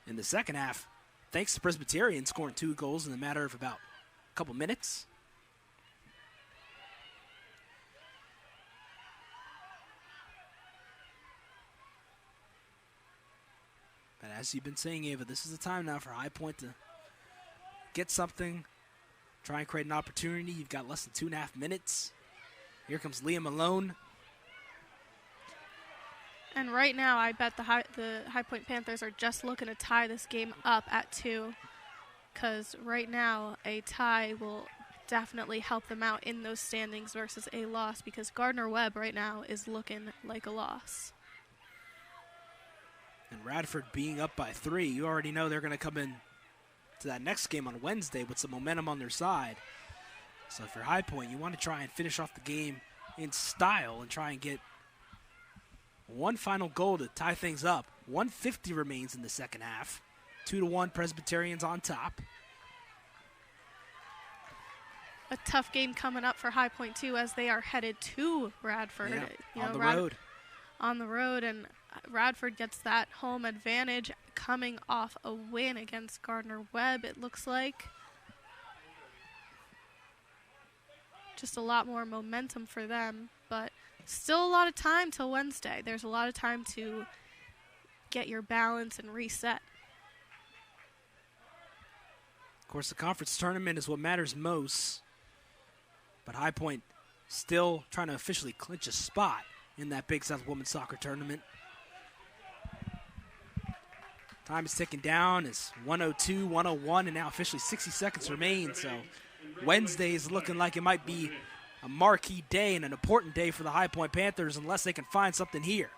in the second half, thanks to Presbyterian scoring 2 goals in the matter of about a couple minutes. But as you've been saying, Ava, this is the time now for High Point to get something. Try and create an opportunity. You've got less than 2.5 minutes. Here comes Leah Malone. And right now, I bet the High Point Panthers are just looking to tie this game up at 2. Because right now, a tie will definitely help them out in those standings versus a loss. Because Gardner-Webb right now is looking like a loss. And Radford being up by 3, you already know they're going to come in to that next game on Wednesday with some momentum on their side. So if you're High Point, you want to try and finish off the game in style and try and get one final goal to tie things up. 1:50 remains in the second half. 2-1 Presbyterians on top. A tough game coming up for High Point too, as they are headed to Radford. Yeah, on the road. On the road, and Radford gets that home advantage coming off a win against Gardner-Webb, it looks like. Just a lot more momentum for them, but still a lot of time till Wednesday. There's a lot of time to get your balance and reset. Of course, the conference tournament is what matters most, but High Point still trying to officially clinch a spot in that Big South Women's Soccer Tournament. Time is ticking down. It's 1:02, 1:01, and now officially 60 seconds remain. So Wednesday is looking like it might be a marquee day and an important day for the High Point Panthers unless they can find something here.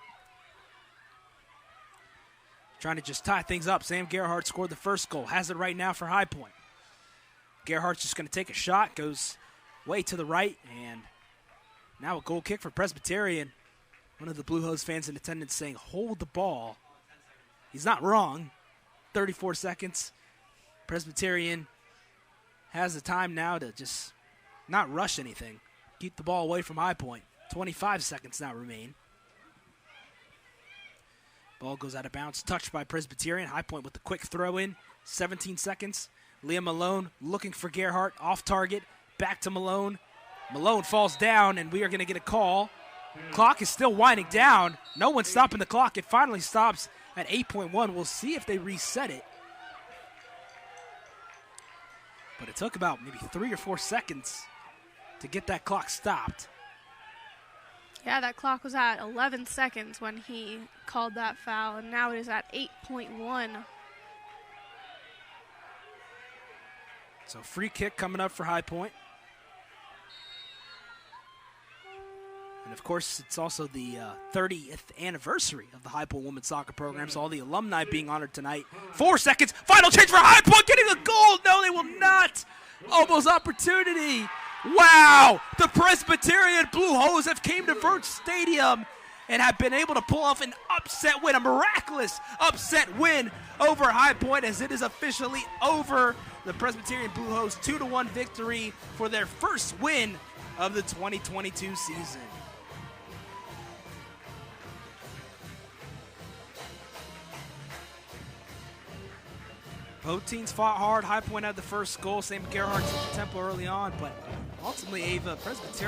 Trying to just tie things up. Sam Gerhardt scored the first goal. Has it right now for High Point. Gerhardt's just going to take a shot. Goes way to the right. And now a goal kick for Presbyterian. One of the Blue Hose fans in attendance saying, hold the ball. He's not wrong. 34 seconds. Presbyterian has the time now to just not rush anything. Keep the ball away from High Point. 25 seconds now remain. Ball goes out of bounds. Touched by Presbyterian. High Point with the quick throw in. 17 seconds. Leah Malone looking for Gerhardt. Off target. Back to Malone. Malone falls down, and we are going to get a call. Clock is still winding down. No one's stopping the clock. It finally stops at 8.1. We'll see if they reset it. but it took about maybe 3 or 4 seconds to get that clock stopped. Yeah, that clock was at 11 seconds when he called that foul, and now it is at 8.1. So free kick coming up for High Point. And, of course, it's also the 30th anniversary of the High Point women's soccer program, so all the alumni being honored tonight. 4 seconds, final change for High Point, getting the goal. No, they will not. Almost opportunity. Wow, the Presbyterian Blue Hose have came to Vert Stadium and have been able to pull off an upset win, a miraculous upset win over High Point, as it is officially over. The Presbyterian Blue Hose 2-1 victory for their first win of the 2022 season. Both teams fought hard. High Point had the first goal. St. Gerhardt's at the tempo early on, but ultimately, Ava, Presbyterian